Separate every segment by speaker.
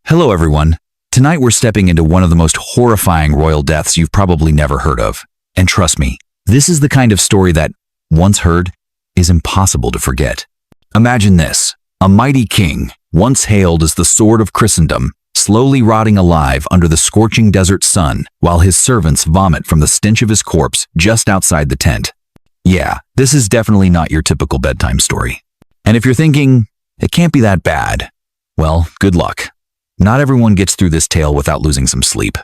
Speaker 1: Hello everyone. Tonight we're stepping into one of the most horrifying royal deaths you've probably never heard of. And trust me, this is the kind of story that, once heard, is impossible to forget. Imagine this: a mighty king, once hailed as the sword of Christendom, slowly rotting alive under the scorching desert sun while his servants vomit from the stench of his corpse just outside the tent. Yeah, this is definitely not your typical bedtime story. And if you're thinking, it can't be that bad, well, good luck. Not everyone gets through this tale without losing some sleep.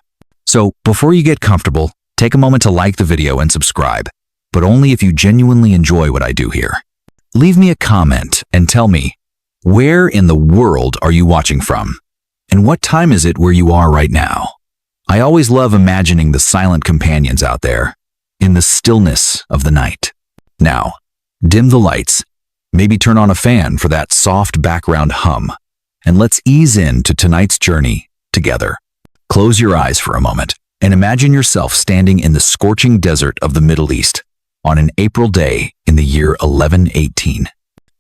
Speaker 1: So, before you get comfortable, take a moment to like the video and subscribe, but only if you genuinely enjoy what I do here. Leave me a comment and tell me, where in the world are you watching from? And what time is it where you are right now? I always love imagining the silent companions out there, in the stillness of the night. Now, dim the lights, maybe turn on a fan for that soft background hum, and let's ease into tonight's journey together. Close your eyes for a moment and imagine yourself standing in the scorching desert of the Middle East on an April day in the year 1118.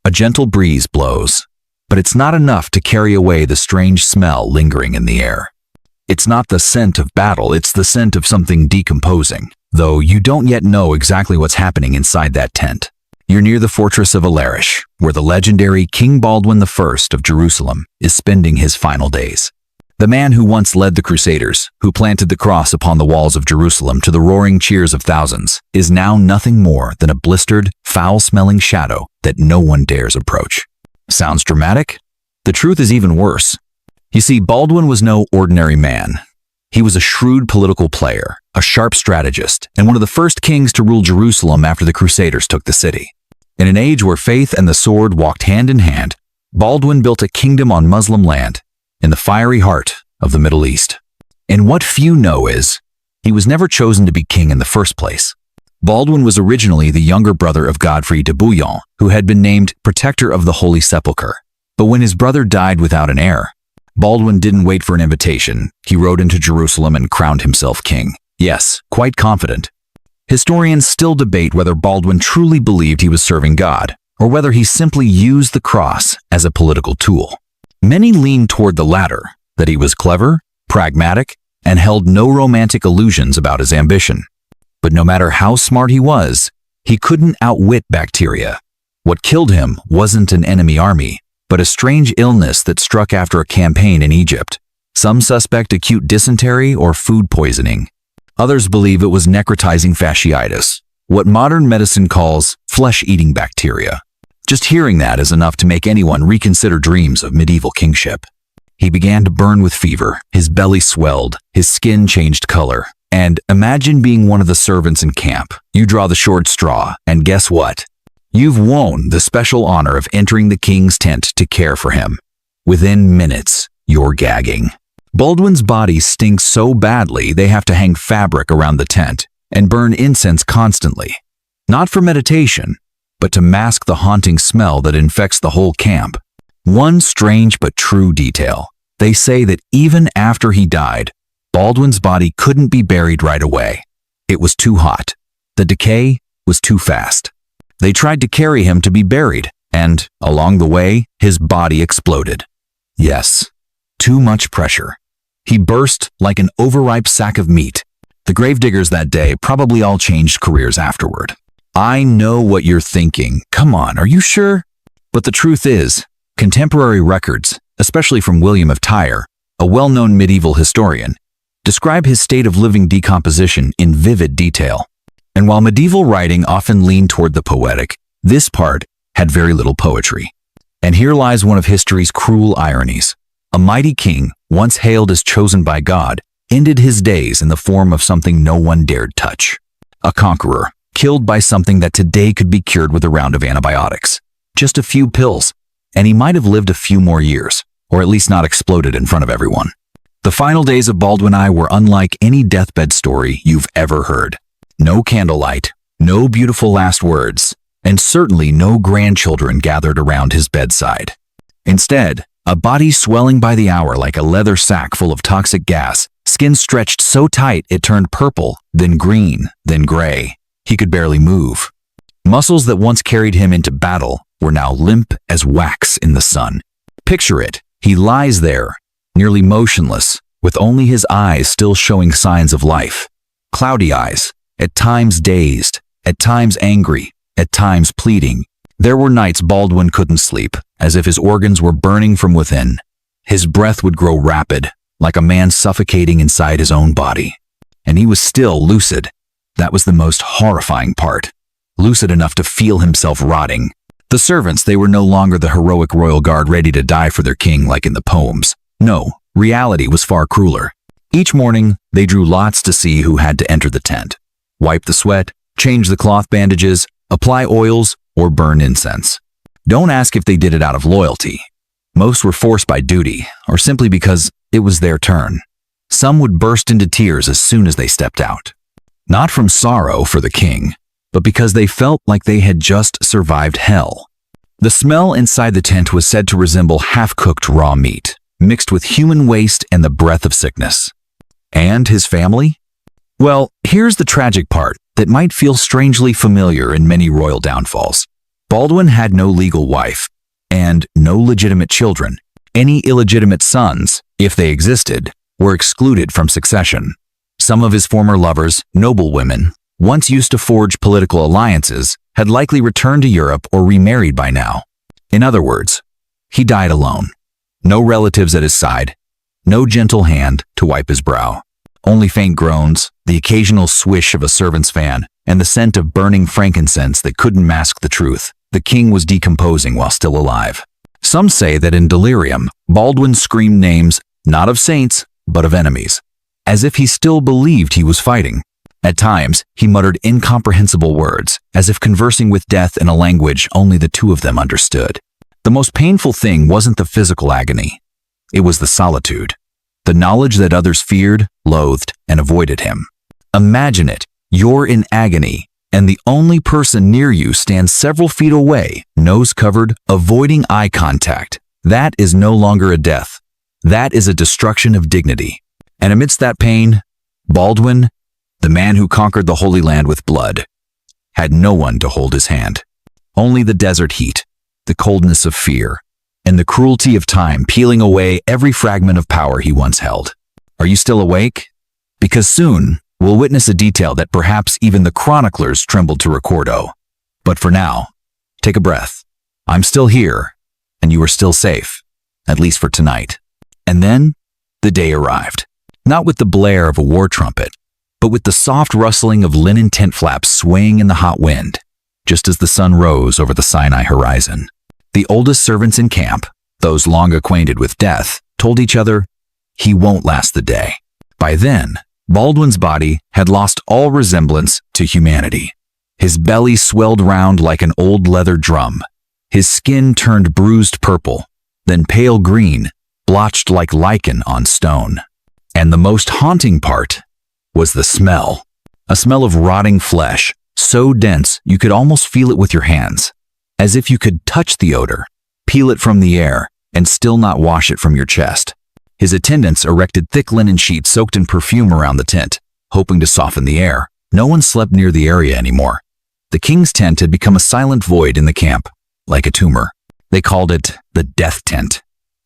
Speaker 1: A gentle breeze blows, but it's not enough to carry away the strange smell lingering in the air. It's not the scent of battle, it's the scent of something decomposing, though you don't yet know exactly what's happening inside that tent. You're near the fortress of Alarish, where the legendary King Baldwin I of Jerusalem is spending his final days. The man who once led the Crusaders, who planted the cross upon the walls of Jerusalem to the roaring cheers of thousands, is now nothing more than a blistered, foul-smelling shadow that no one dares approach. Sounds dramatic? The truth is even worse. You see, Baldwin was no ordinary man. He was a shrewd political player, a sharp strategist, and one of the first kings to rule Jerusalem after the Crusaders took the city. In an age where faith and the sword walked hand in hand, Baldwin built a kingdom on Muslim land, in the fiery heart of the Middle East. And what few know is, he was never chosen to be king in the first place. Baldwin was originally the younger brother of Godfrey de Bouillon, who had been named protector of the Holy Sepulchre. But when his brother died without an heir, Baldwin didn't wait for an invitation. He rode into Jerusalem and crowned himself king. Yes, quite confident. Historians still debate whether Baldwin truly believed he was serving God, or whether he simply used the cross as a political tool. Many lean toward the latter, that he was clever, pragmatic, and held no romantic illusions about his ambition. But no matter how smart he was, he couldn't outwit bacteria. What killed him wasn't an enemy army, but a strange illness that struck after a campaign in Egypt. Some suspect acute dysentery or food poisoning. Others believe it was necrotizing fasciitis, what modern medicine calls flesh-eating bacteria. Just hearing that is enough to make anyone reconsider dreams of medieval kingship. He began to burn with fever, his belly swelled, his skin changed color, and imagine being one of the servants in camp. You draw the short straw, and guess what? You've won the special honor of entering the king's tent to care for him. Within minutes, you're gagging. Baldwin's body stinks so badly they have to hang fabric around the tent and burn incense constantly. Not for meditation, but to mask the haunting smell that infects the whole camp. One strange but true detail. They say that even after he died, Baldwin's body couldn't be buried right away. It was too hot. The decay was too fast. They tried to carry him to be buried, and, along the way, his body exploded. Yes, too much pressure. He burst like an overripe sack of meat. The gravediggers that day probably all changed careers afterward. I know what you're thinking. Come on, are you sure? But the truth is, contemporary records, especially from William of Tyre, a well-known medieval historian, describe his state of living decomposition in vivid detail. And while medieval writing often leaned toward the poetic, this part had very little poetry. And here lies one of history's cruel ironies. A mighty king, once hailed as chosen by God, ended his days in the form of something no one dared touch. A conqueror, killed by something that today could be cured with a round of antibiotics. Just a few pills, and he might have lived a few more years, or at least not exploded in front of everyone. The final days of Baldwin I were unlike any deathbed story you've ever heard. No candlelight, no beautiful last words, and certainly no grandchildren gathered around his bedside. Instead, a body swelling by the hour like a leather sack full of toxic gas, skin stretched so tight it turned purple, then green, then gray. He could barely move. Muscles that once carried him into battle were now limp as wax in the sun. Picture it. He lies there, nearly motionless, with only his eyes still showing signs of life. Cloudy eyes, at times dazed, at times angry, at times pleading. There were nights Baldwin couldn't sleep, as if his organs were burning from within. His breath would grow rapid, like a man suffocating inside his own body. And he was still lucid. That was the most horrifying part. Lucid enough to feel himself rotting. The servants, they were no longer the heroic royal guard ready to die for their king like in the poems. No, reality was far crueler. Each morning, they drew lots to see who had to enter the tent. Wipe the sweat, change the cloth bandages, apply oils, or burn incense. Don't ask if they did it out of loyalty. Most were forced by duty, or simply because it was their turn. Some would burst into tears as soon as they stepped out. Not from sorrow for the king, but because they felt like they had just survived hell. The smell inside the tent was said to resemble half-cooked raw meat, mixed with human waste and the breath of sickness. And his family? Well, here's the tragic part that might feel strangely familiar in many royal downfalls. Baldwin had no legal wife, and no legitimate children. Any illegitimate sons, if they existed, were excluded from succession. Some of his former lovers, noblewomen, once used to forge political alliances, had likely returned to Europe or remarried by now. In other words, he died alone. No relatives at his side, no gentle hand to wipe his brow. Only faint groans, the occasional swish of a servant's fan, and the scent of burning frankincense that couldn't mask the truth. The king was decomposing while still alive. Some say that in delirium, Baldwin screamed names not of saints, but of enemies, as if he still believed he was fighting. At times, he muttered incomprehensible words, as if conversing with death in a language only the two of them understood. The most painful thing wasn't the physical agony. It was the solitude. The knowledge that others feared, loathed, and avoided him. Imagine it. You're in agony, and the only person near you stands several feet away, nose covered, avoiding eye contact. That is no longer a death. That is a destruction of dignity. And amidst that pain, Baldwin, the man who conquered the Holy Land with blood, had no one to hold his hand. Only the desert heat, the coldness of fear, and the cruelty of time peeling away every fragment of power he once held. Are you still awake? Because soon, we'll witness a detail that perhaps even the chroniclers trembled to record. But for now, take a breath. I'm still here, and you are still safe, at least for tonight. And then, the day arrived. Not with the blare of a war trumpet, but with the soft rustling of linen tent flaps swaying in the hot wind, just as the sun rose over the Sinai horizon. The oldest servants in camp, those long acquainted with death, told each other, he won't last the day. By then, Baldwin's body had lost all resemblance to humanity. His belly swelled round like an old leather drum. His skin turned bruised purple, then pale green, blotched like lichen on stone. And the most haunting part was the smell. A smell of rotting flesh, so dense you could almost feel it with your hands, as if you could touch the odor, peel it from the air, and still not wash it from your chest. His attendants erected thick linen sheets soaked in perfume around the tent, hoping to soften the air. No one slept near the area anymore. The king's tent had become a silent void in the camp, like a tumor. They called it the death tent.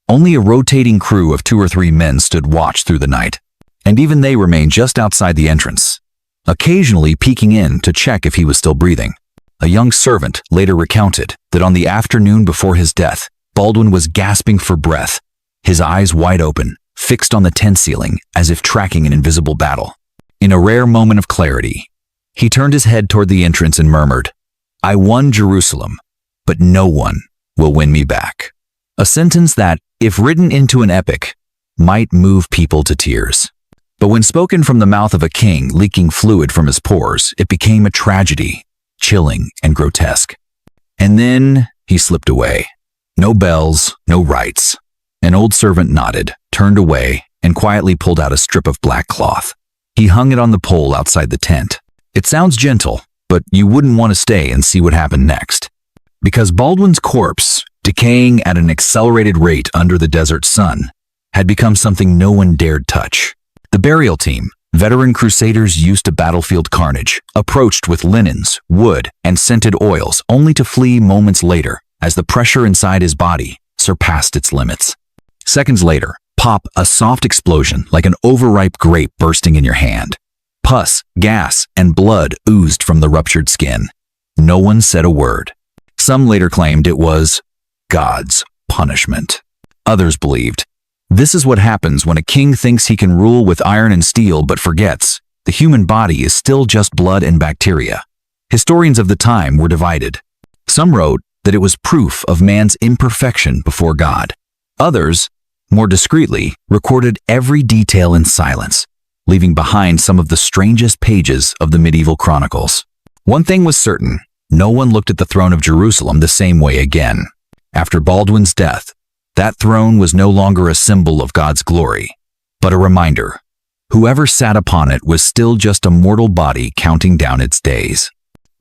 Speaker 1: Only a rotating crew of 2 or 3 men stood watch through the night, and even they remained just outside the entrance, occasionally peeking in to check if he was still breathing. A young servant later recounted that on the afternoon before his death, Baldwin was gasping for breath, his eyes wide open, fixed on the tent ceiling as if tracking an invisible battle. In a rare moment of clarity, he turned his head toward the entrance and murmured, "I won Jerusalem, but no one will win me back." A sentence that, if written into an epic, might move people to tears. But when spoken from the mouth of a king leaking fluid from his pores, it became a tragedy, chilling and grotesque. And then he slipped away. No bells, no rites. An old servant nodded, turned away, and quietly pulled out a strip of black cloth. He hung it on the pole outside the tent. It sounds gentle, but you wouldn't want to stay and see what happened next. Because Baldwin's corpse, decaying at an accelerated rate under the desert sun, had become something no one dared touch. The burial team, veteran crusaders used to battlefield carnage, approached with linens, wood, and scented oils only to flee moments later as the pressure inside his body surpassed its limits. Seconds later, Pop, a soft explosion like an overripe grape bursting in your hand. Pus, gas, and blood oozed from the ruptured skin. No one said a word. Some later claimed it was God's punishment. Others believed, this is what happens when a king thinks he can rule with iron and steel but forgets the human body is still just blood and bacteria. Historians of the time were divided. Some wrote that it was proof of man's imperfection before God. Others, more discreetly, recorded every detail in silence, leaving behind some of the strangest pages of the medieval chronicles. One thing was certain, no one looked at the throne of Jerusalem the same way again. After Baldwin's death, that throne was no longer a symbol of God's glory, but a reminder. Whoever sat upon it was still just a mortal body counting down its days.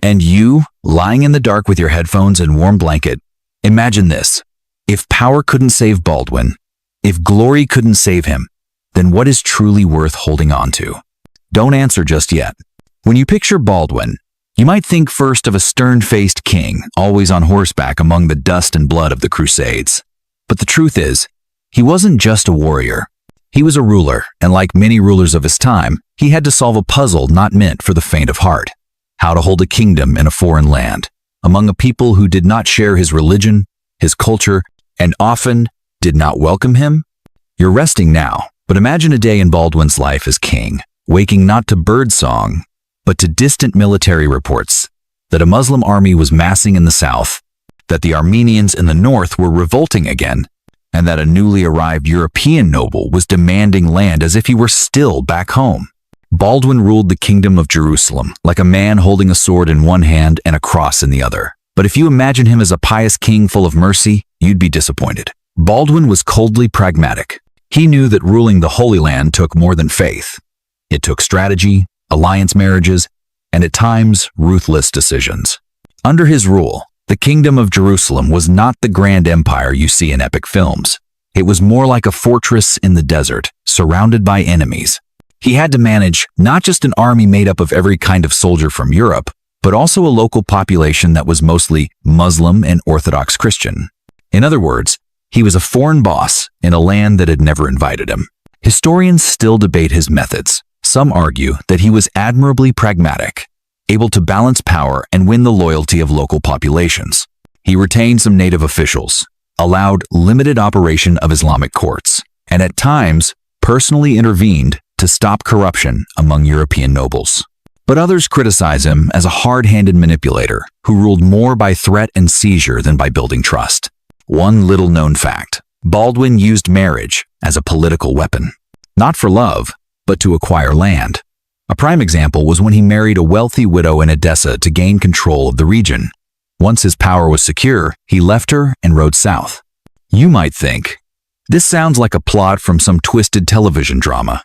Speaker 1: And you, lying in the dark with your headphones and warm blanket, imagine this. If power couldn't save Baldwin, if glory couldn't save him, then what is truly worth holding on to? Don't answer just yet. When you picture Baldwin, you might think first of a stern-faced king, always on horseback among the dust and blood of the Crusades. But the truth is, he wasn't just a warrior. He was a ruler, and like many rulers of his time, he had to solve a puzzle not meant for the faint of heart. How to hold a kingdom in a foreign land, among a people who did not share his religion, his culture, and often did not welcome him? You're resting now, but imagine a day in Baldwin's life as king, waking not to birdsong, but to distant military reports that a Muslim army was massing in the south, that the Armenians in the north were revolting again, and that a newly arrived European noble was demanding land as if he were still back home. Baldwin ruled the kingdom of Jerusalem like a man holding a sword in one hand and a cross in the other. But if you imagine him as a pious king full of mercy, you'd be disappointed. Baldwin was coldly pragmatic. He knew that ruling the Holy Land took more than faith. It took strategy, alliance marriages, and at times ruthless decisions. Under his rule, the kingdom of Jerusalem was not the grand empire you see in epic films. It was more like a fortress in the desert, surrounded by enemies. He had to manage not just an army made up of every kind of soldier from Europe, but also a local population that was mostly Muslim and Orthodox Christian. In other words, he was a foreign boss in a land that had never invited him. Historians still debate his methods. Some argue that he was admirably pragmatic, able to balance power and win the loyalty of local populations. He retained some native officials, allowed limited operation of Islamic courts, and at times personally intervened to stop corruption among European nobles. But others criticize him as a hard-handed manipulator who ruled more by threat and seizure than by building trust. One little-known fact: Baldwin used marriage as a political weapon, not for love, but to acquire land. A prime example was when he married a wealthy widow in Edessa to gain control of the region. Once his power was secure, he left her and rode south. You might think, this sounds like a plot from some twisted television drama.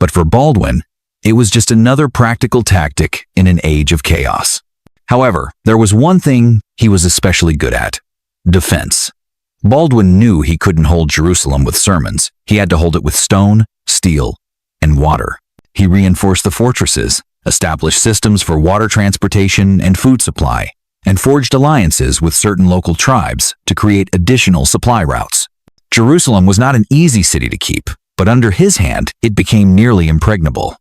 Speaker 1: But for Baldwin, it was just another practical tactic in an age of chaos. However, there was one thing he was especially good at: defense. Baldwin knew he couldn't hold Jerusalem with sermons. He had to hold it with stone, steel, and water. He reinforced the fortresses, established systems for water transportation and food supply, and forged alliances with certain local tribes to create additional supply routes. Jerusalem was not an easy city to keep, but under his hand, it became nearly impregnable.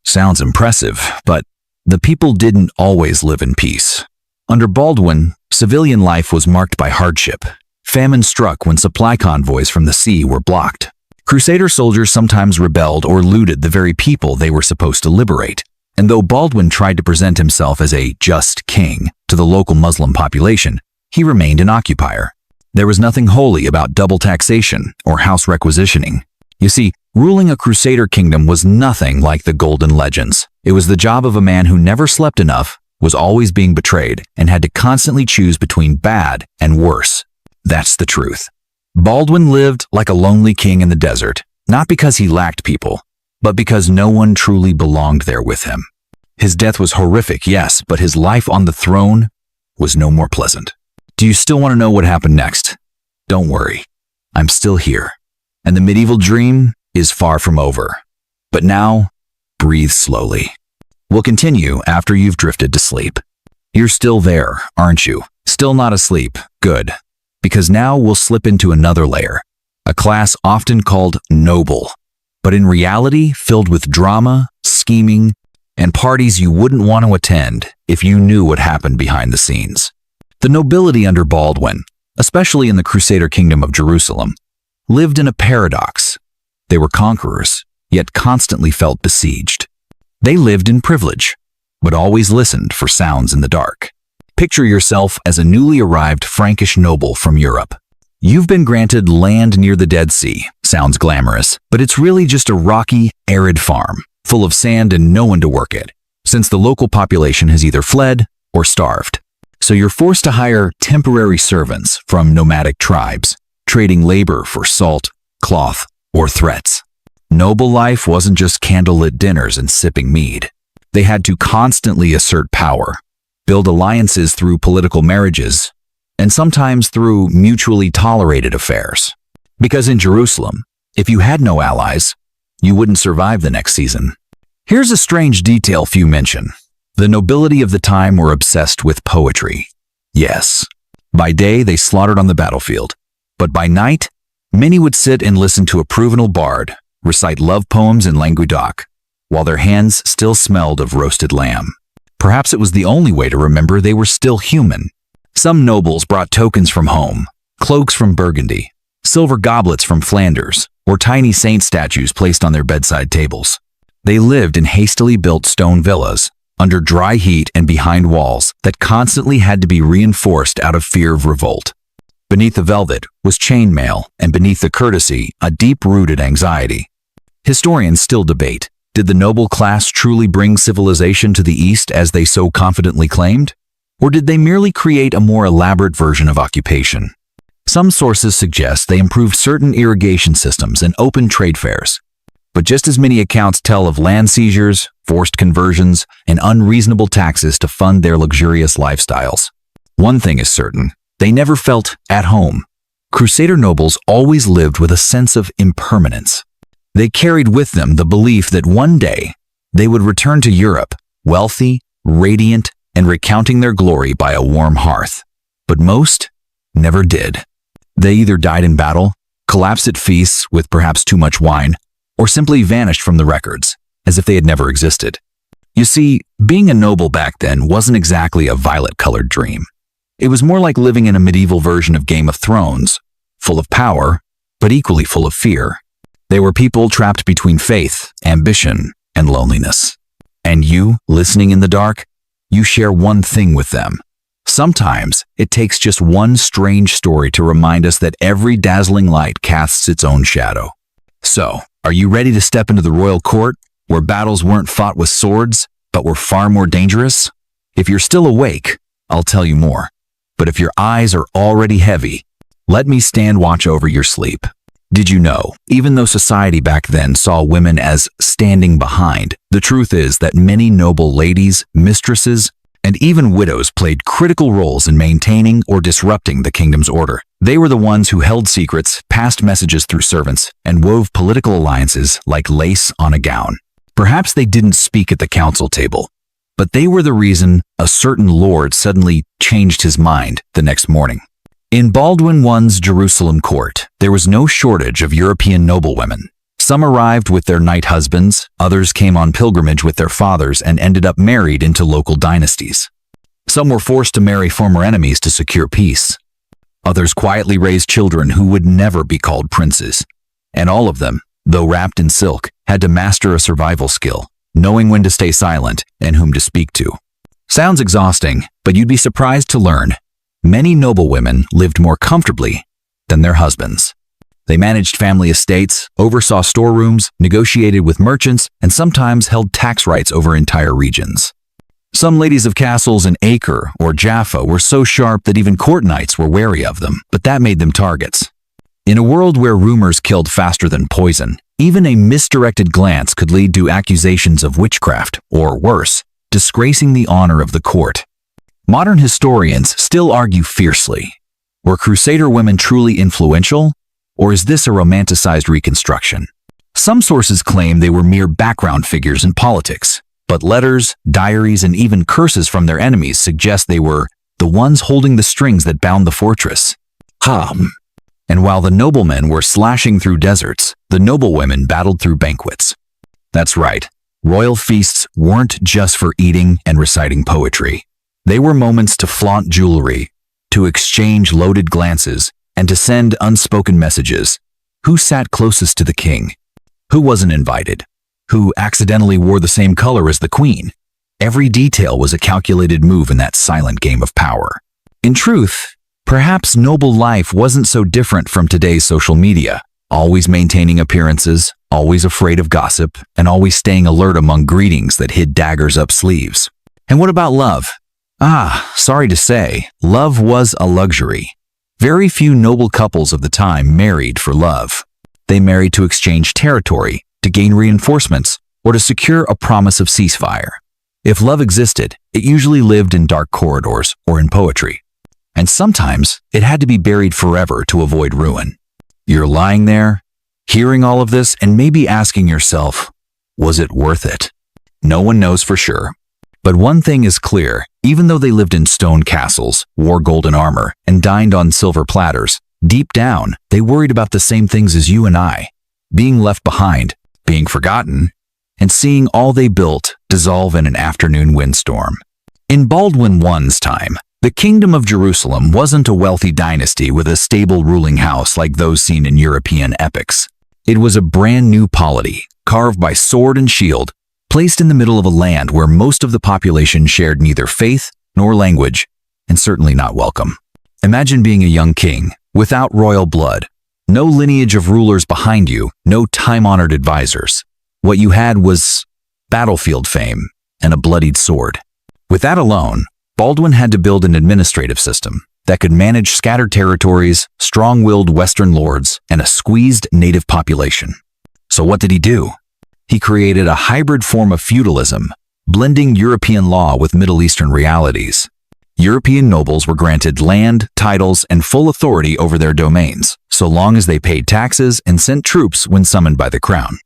Speaker 1: Sounds impressive, but the people didn't always live in peace. Under Baldwin, civilian life was marked by hardship. Famine struck when supply convoys from the sea were blocked. Crusader soldiers sometimes rebelled or looted the very people they were supposed to liberate. And though Baldwin tried to present himself as a just king to the local Muslim population, he remained an occupier. There was nothing holy about double taxation or house requisitioning. You see, ruling a Crusader kingdom was nothing like the golden legends. It was the job of a man who never slept enough, was always being betrayed, and had to constantly choose between bad and worse. That's the truth. Baldwin lived like a lonely king in the desert, not because he lacked people, but because no one truly belonged there with him. His death was horrific, yes, but his life on the throne was no more pleasant. Do you still want to know what happened next? Don't worry, I'm still here, and the medieval dream is far from over. But now, breathe slowly. We'll continue after you've drifted to sleep. You're still there, aren't you? Still not asleep. Good. Because now we'll slip into another layer, a class often called noble, but in reality filled with drama, scheming, and parties you wouldn't want to attend if you knew what happened behind the scenes. The nobility under Baldwin, especially in the Crusader kingdom of Jerusalem, lived in a paradox. They were conquerors, yet constantly felt besieged. They lived in privilege, but always listened for sounds in the dark. Picture yourself as a newly arrived Frankish noble from Europe. You've been granted land near the Dead Sea. Sounds glamorous, but it's really just a rocky, arid farm, full of sand and no one to work it, since the local population has either fled or starved. So you're forced to hire temporary servants from nomadic tribes, trading labor for salt, cloth, or threats. Noble life wasn't just candlelit dinners and sipping mead. They had to constantly assert power, build alliances through political marriages, and sometimes through mutually tolerated affairs. Because in Jerusalem, if you had no allies, you wouldn't survive the next season. Here's a strange detail few mention. The nobility of the time were obsessed with poetry. Yes, by day they slaughtered on the battlefield, but by night, many would sit and listen to a provenal bard recite love poems in Languedoc, while their hands still smelled of roasted lamb. Perhaps it was the only way to remember they were still human. Some nobles brought tokens from home, cloaks from Burgundy, silver goblets from Flanders, or tiny saint statues placed on their bedside tables. They lived in hastily built stone villas, under dry heat and behind walls that constantly had to be reinforced out of fear of revolt. Beneath the velvet was chainmail, and beneath the courtesy, a deep-rooted anxiety. Historians still debate, did the noble class truly bring civilization to the East as they so confidently claimed? Or did they merely create a more elaborate version of occupation? Some sources suggest they improved certain irrigation systems and opened trade fairs. But just as many accounts tell of land seizures, forced conversions, and unreasonable taxes to fund their luxurious lifestyles. One thing is certain, they never felt at home. Crusader nobles always lived with a sense of impermanence. They carried with them the belief that one day they would return to Europe, wealthy, radiant, and recounting their glory by a warm hearth. But most never did. They either died in battle, collapsed at feasts with perhaps too much wine, or simply vanished from the records, as if they had never existed. You see, being a noble back then wasn't exactly a violet-colored dream. It was more like living in a medieval version of Game of Thrones, full of power, but equally full of fear. They were people trapped between faith, ambition, and loneliness. And you, listening in the dark, you share one thing with them. Sometimes it takes just one strange story to remind us that every dazzling light casts its own shadow. So, are you ready to step into the royal court, where battles weren't fought with swords, but were far more dangerous? If you're still awake, I'll tell you more. But if your eyes are already heavy, let me stand watch over your sleep. Did you know, even though society back then saw women as standing behind, the truth is that many noble ladies, mistresses, and even widows played critical roles in maintaining or disrupting the kingdom's order. They were the ones who held secrets, passed messages through servants, and wove political alliances like lace on a gown. Perhaps they didn't speak at the council table, but they were the reason a certain lord suddenly changed his mind the next morning. In Baldwin I's Jerusalem court, there was no shortage of European noblewomen. Some arrived with their knight husbands, others came on pilgrimage with their fathers and ended up married into local dynasties. Some were forced to marry former enemies to secure peace. Others quietly raised children who would never be called princes. And all of them, though wrapped in silk, had to master a survival skill, knowing when to stay silent and whom to speak to. Sounds exhausting, but you'd be surprised to learn many noblewomen lived more comfortably than their husbands. They managed family estates, oversaw storerooms, negotiated with merchants, and sometimes held tax rights over entire regions. Some ladies of castles in Acre or Jaffa were so sharp that even court knights were wary of them, but that made them targets. In a world where rumors killed faster than poison, even a misdirected glance could lead to accusations of witchcraft, or worse, disgracing the honor of the court. Modern historians still argue fiercely. Were Crusader women truly influential, or is this a romanticized reconstruction? Some sources claim they were mere background figures in politics, but letters, diaries, and even curses from their enemies suggest they were the ones holding the strings that bound the fortress. And while the noblemen were slashing through deserts, the noblewomen battled through banquets. That's right, royal feasts weren't just for eating and reciting poetry. They were moments to flaunt jewelry, to exchange loaded glances, and to send unspoken messages. Who sat closest to the king? Who wasn't invited? Who accidentally wore the same color as the queen? Every detail was a calculated move in that silent game of power. In truth, perhaps noble life wasn't so different from today's social media, always maintaining appearances, always afraid of gossip, and always staying alert among greetings that hid daggers up sleeves. And what about love? Sorry to say, love was a luxury. Very few noble couples of the time married for love. They married to exchange territory, to gain reinforcements, or to secure a promise of ceasefire. If love existed, it usually lived in dark corridors or in poetry. And sometimes it had to be buried forever to avoid ruin. You're lying there, hearing all of this, and maybe asking yourself, was it worth it? No one knows for sure. But one thing is clear, even though they lived in stone castles, wore golden armor, and dined on silver platters, deep down, they worried about the same things as you and I. Being left behind, being forgotten, and seeing all they built dissolve in an afternoon windstorm. In Baldwin I's time, the Kingdom of Jerusalem wasn't a wealthy dynasty with a stable ruling house like those seen in European epics. It was a brand new polity, carved by sword and shield, placed in the middle of a land where most of the population shared neither faith nor language, and certainly not welcome. Imagine being a young king, without royal blood, no lineage of rulers behind you, no time-honored advisors. What you had was battlefield fame and a bloodied sword. With that alone, Baldwin had to build an administrative system that could manage scattered territories, strong-willed Western lords, and a squeezed native population. So what did he do? He created a hybrid form of feudalism, blending European law with Middle Eastern realities. European nobles were granted land, titles, and full authority over their domains, so long as they paid taxes and sent troops when summoned by the crown.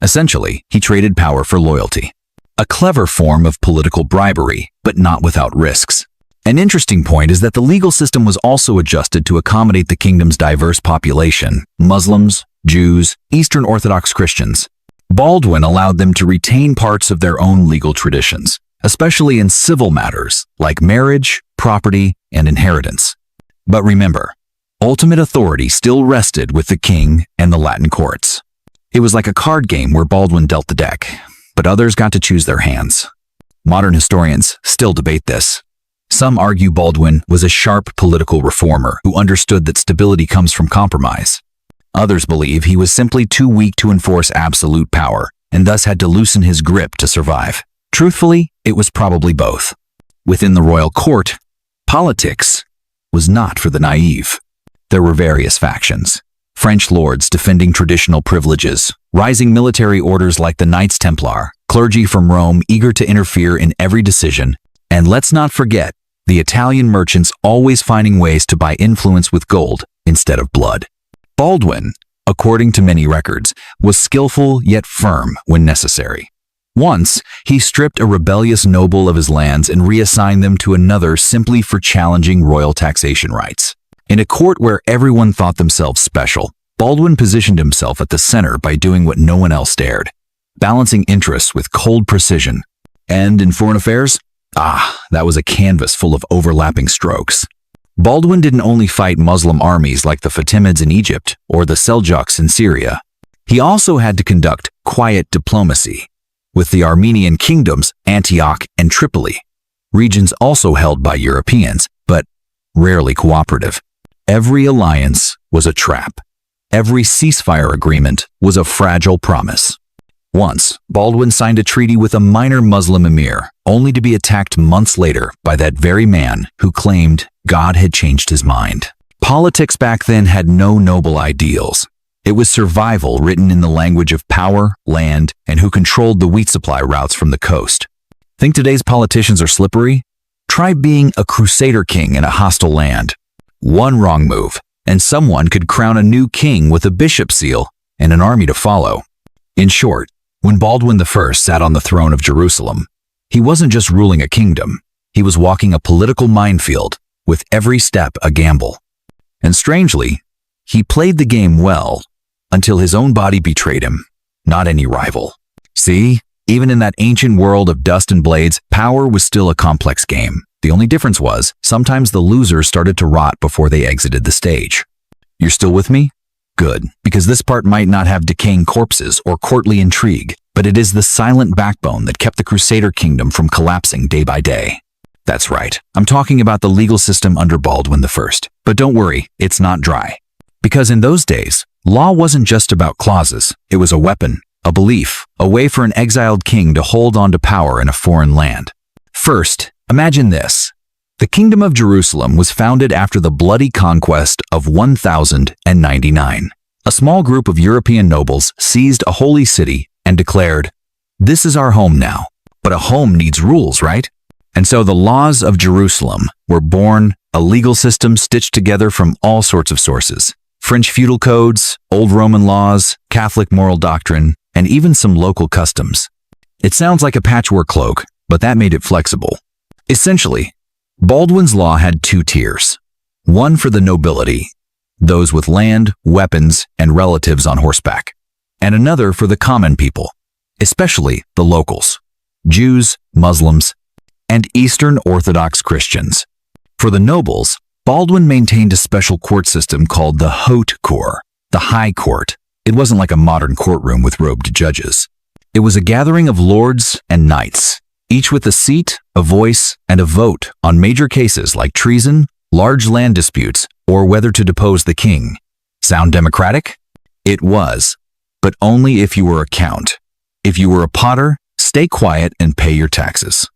Speaker 1: Essentially, he traded power for loyalty. A clever form of political bribery, but not without risks. An interesting point is that the legal system was also adjusted to accommodate the kingdom's diverse population: Muslims, Jews, Eastern Orthodox Christians. Baldwin allowed them to retain parts of their own legal traditions, especially in civil matters like marriage, property, and inheritance. But remember, ultimate authority still rested with the king and the Latin courts. It was like a card game where Baldwin dealt the deck, but others got to choose their hands. Modern historians still debate this. Some argue Baldwin was a sharp political reformer who understood that stability comes from compromise. Others believe he was simply too weak to enforce absolute power, and thus had to loosen his grip to survive. Truthfully, it was probably both. Within the royal court, politics was not for the naive. There were various factions. French lords defending traditional privileges, rising military orders like the Knights Templar, clergy from Rome eager to interfere in every decision, and let's not forget, the Italian merchants always finding ways to buy influence with gold instead of blood. Baldwin, according to many records, was skillful yet firm when necessary. Once, he stripped a rebellious noble of his lands and reassigned them to another simply for challenging royal taxation rights. In a court where everyone thought themselves special, Baldwin positioned himself at the center by doing what no one else dared, balancing interests with cold precision. And in foreign affairs? That was a canvas full of overlapping strokes. Baldwin didn't only fight Muslim armies like the Fatimids in Egypt or the Seljuks in Syria. He also had to conduct quiet diplomacy with the Armenian kingdoms, Antioch and Tripoli, regions also held by Europeans, but rarely cooperative. Every alliance was a trap. Every ceasefire agreement was a fragile promise. Once, Baldwin signed a treaty with a minor Muslim emir, only to be attacked months later by that very man who claimed God had changed his mind. Politics back then had no noble ideals. It was survival written in the language of power, land, and who controlled the wheat supply routes from the coast. Think today's politicians are slippery? Try being a crusader king in a hostile land. One wrong move, and someone could crown a new king with a bishop seal and an army to follow. In short, when Baldwin I sat on the throne of Jerusalem, he wasn't just ruling a kingdom, he was walking a political minefield, with every step a gamble. And strangely, He played the game well, until his own body betrayed him, not any rival. See, even in that ancient world of dust and blades, power was still a complex game. The only difference was, sometimes the losers started to rot before they exited the stage. You're still with me? Good, because this part might not have decaying corpses or courtly intrigue, but it is the silent backbone that kept the Crusader kingdom from collapsing day by day. That's right, I'm talking about the legal system under Baldwin I. But don't worry, it's not dry. Because in those days, law wasn't just about clauses, it was a weapon, a belief, a way for an exiled king to hold on to power in a foreign land. First, imagine this. The Kingdom of Jerusalem was founded after the bloody conquest of 1099. A small group of European nobles seized a holy city and declared, "This is our home now." But a home needs rules, right? And so the laws of Jerusalem were born, a legal system stitched together from all sorts of sources. French feudal codes, old Roman laws, Catholic moral doctrine, and even some local customs. It sounds like a patchwork cloak, but that made it flexible. Essentially, Baldwin's law had two tiers. One for the nobility, those with land, weapons, and relatives on horseback, and another for the common people, especially the locals, Jews, Muslims, and Eastern Orthodox Christians. For the nobles, Baldwin maintained a special court system called the haute cour, the high court. It wasn't like a modern courtroom with robed judges. It was a gathering of lords and knights, each with a seat, a voice, and a vote on major cases like treason, large land disputes, or whether to depose the king. Sound democratic? It was, but only if you were a count. If you were a potter, stay quiet and pay your taxes.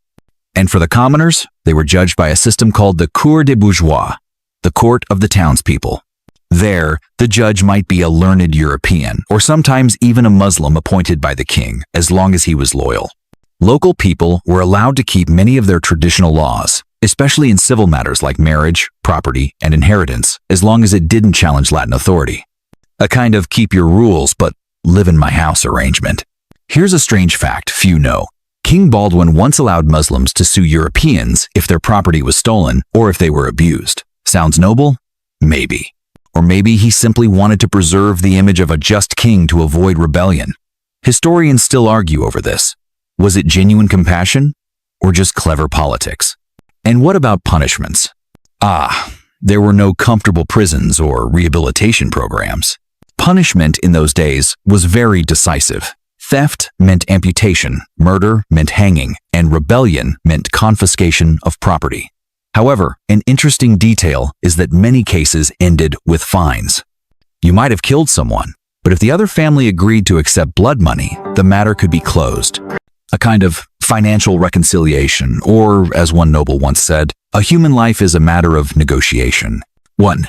Speaker 1: And for the commoners, they were judged by a system called the cour des bourgeois, the court of the townspeople. There, the judge might be a learned European, or sometimes even a Muslim appointed by the king, as long as he was loyal. Local people were allowed to keep many of their traditional laws, especially in civil matters like marriage, property, and inheritance, as long as it didn't challenge Latin authority. A kind of keep your rules but live in my house arrangement. Here's a strange fact few know. King Baldwin once allowed Muslims to sue Europeans if their property was stolen or if they were abused. Sounds noble? Maybe. Or maybe he simply wanted to preserve the image of a just king to avoid rebellion. Historians still argue over this. Was it genuine compassion or just clever politics? And what about punishments? There were no comfortable prisons or rehabilitation programs. Punishment in those days was very decisive. Theft meant amputation, murder meant hanging, and rebellion meant confiscation of property. However, an interesting detail is that many cases ended with fines. You might have killed someone, but if the other family agreed to accept blood money, the matter could be closed. A kind of financial reconciliation, or as one noble once said, a human life is a matter of negotiation. 1.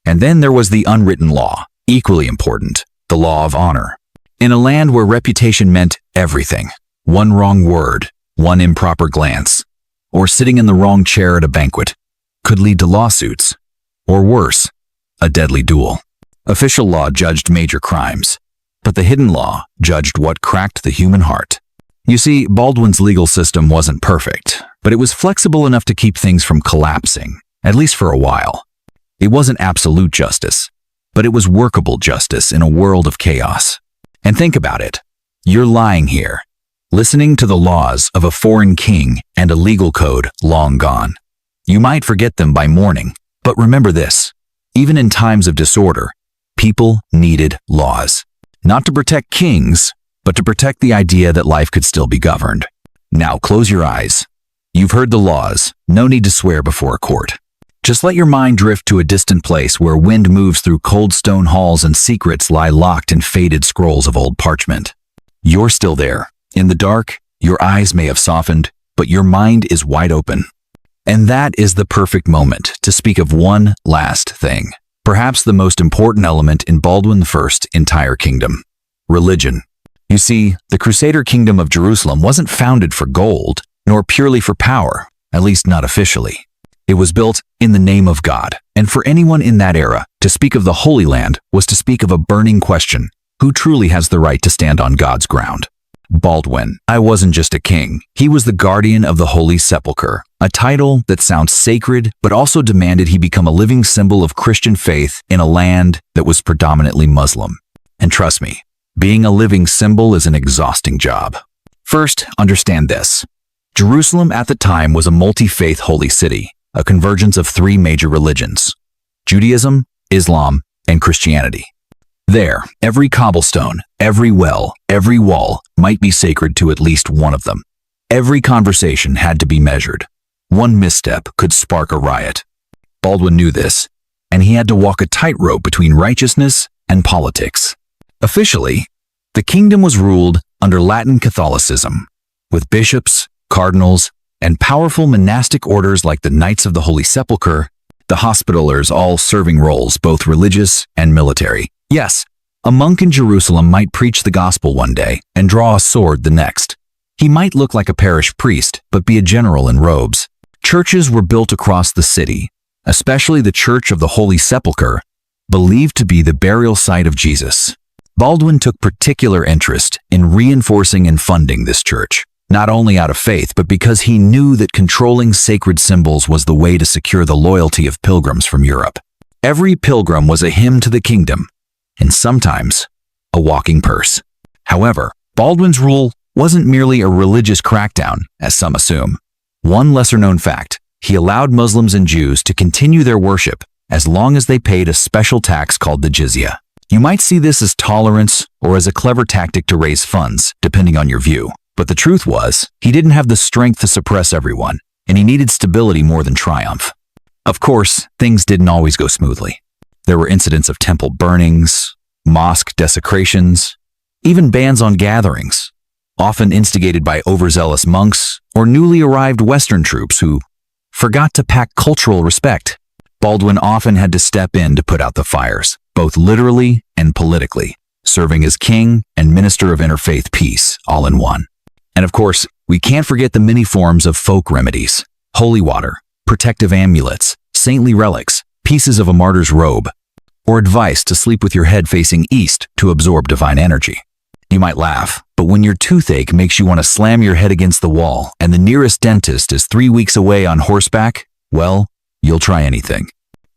Speaker 1: And then there was the unwritten law, equally important, the law of honor. In a land where reputation meant everything, one wrong word, one improper glance, or sitting in the wrong chair at a banquet could lead to lawsuits, or worse, a deadly duel. Official law judged major crimes, but the hidden law judged what cracked the human heart. You see, Baldwin's legal system wasn't perfect, but it was flexible enough to keep things from collapsing, at least for a while. It wasn't absolute justice, but it was workable justice in a world of chaos. And think about it. You're lying here, listening to the laws of a foreign king and a legal code long gone. You might forget them by morning, but remember this. Even in times of disorder, people needed laws. Not to protect kings, but to protect the idea that life could still be governed. Now close your eyes. You've heard the laws. No need to swear before a court. Just let your mind drift to a distant place where wind moves through cold stone halls and secrets lie locked in faded scrolls of old parchment. You're still there. In the dark, your eyes may have softened, but your mind is wide open. And that is the perfect moment to speak of one last thing. Perhaps the most important element in Baldwin I's entire kingdom. Religion. You see, the Crusader kingdom of Jerusalem wasn't founded for gold, nor purely for power, at least not officially. It was built in the name of God, and for anyone in that era, to speak of the Holy Land was to speak of a burning question: who truly has the right to stand on God's ground? Baldwin. I wasn't just a king. He was the guardian of the Holy Sepulchre, a title that sounds sacred but also demanded he become a living symbol of Christian faith in a land that was predominantly Muslim. And trust me, being a living symbol is an exhausting job. First, understand this. Jerusalem at the time was a multi-faith holy city, a convergence of three major religions: Judaism, Islam, and Christianity. There, every cobblestone, every well, every wall might be sacred to at least one of them. Every conversation had to be measured. One misstep could spark a riot. Baldwin knew this, and he had to walk a tightrope between righteousness and politics. Officially, the kingdom was ruled under Latin Catholicism, with bishops, cardinals, and powerful monastic orders like the Knights of the Holy Sepulchre, the Hospitallers, all serving roles both religious and military. Yes, a monk in Jerusalem might preach the gospel one day and draw a sword the next. He might look like a parish priest, but be a general in robes. Churches were built across the city, especially the Church of the Holy Sepulchre, believed to be the burial site of Jesus. Baldwin took particular interest in reinforcing and funding this church, not only out of faith, but because he knew that controlling sacred symbols was the way to secure the loyalty of pilgrims from Europe. Every pilgrim was a hymn to the kingdom, and sometimes a walking purse. However, Baldwin's rule wasn't merely a religious crackdown, as some assume. One lesser-known fact: he allowed Muslims and Jews to continue their worship as long as they paid a special tax called the jizya. You might see this as tolerance or as a clever tactic to raise funds, depending on your view. But the truth was, he didn't have the strength to suppress everyone, and he needed stability more than triumph. Of course, things didn't always go smoothly. There were incidents of temple burnings, mosque desecrations, even bans on gatherings, often instigated by overzealous monks or newly arrived Western troops who forgot to pack cultural respect. Baldwin often had to step in to put out the fires, both literally and politically, serving as king and minister of interfaith peace all in one. And of course, we can't forget the many forms of folk remedies: holy water, protective amulets, saintly relics, pieces of a martyr's robe, or advice to sleep with your head facing east to absorb divine energy. You might laugh, but when your toothache makes you want to slam your head against the wall and the nearest dentist is 3 weeks away on horseback, well, you'll try anything.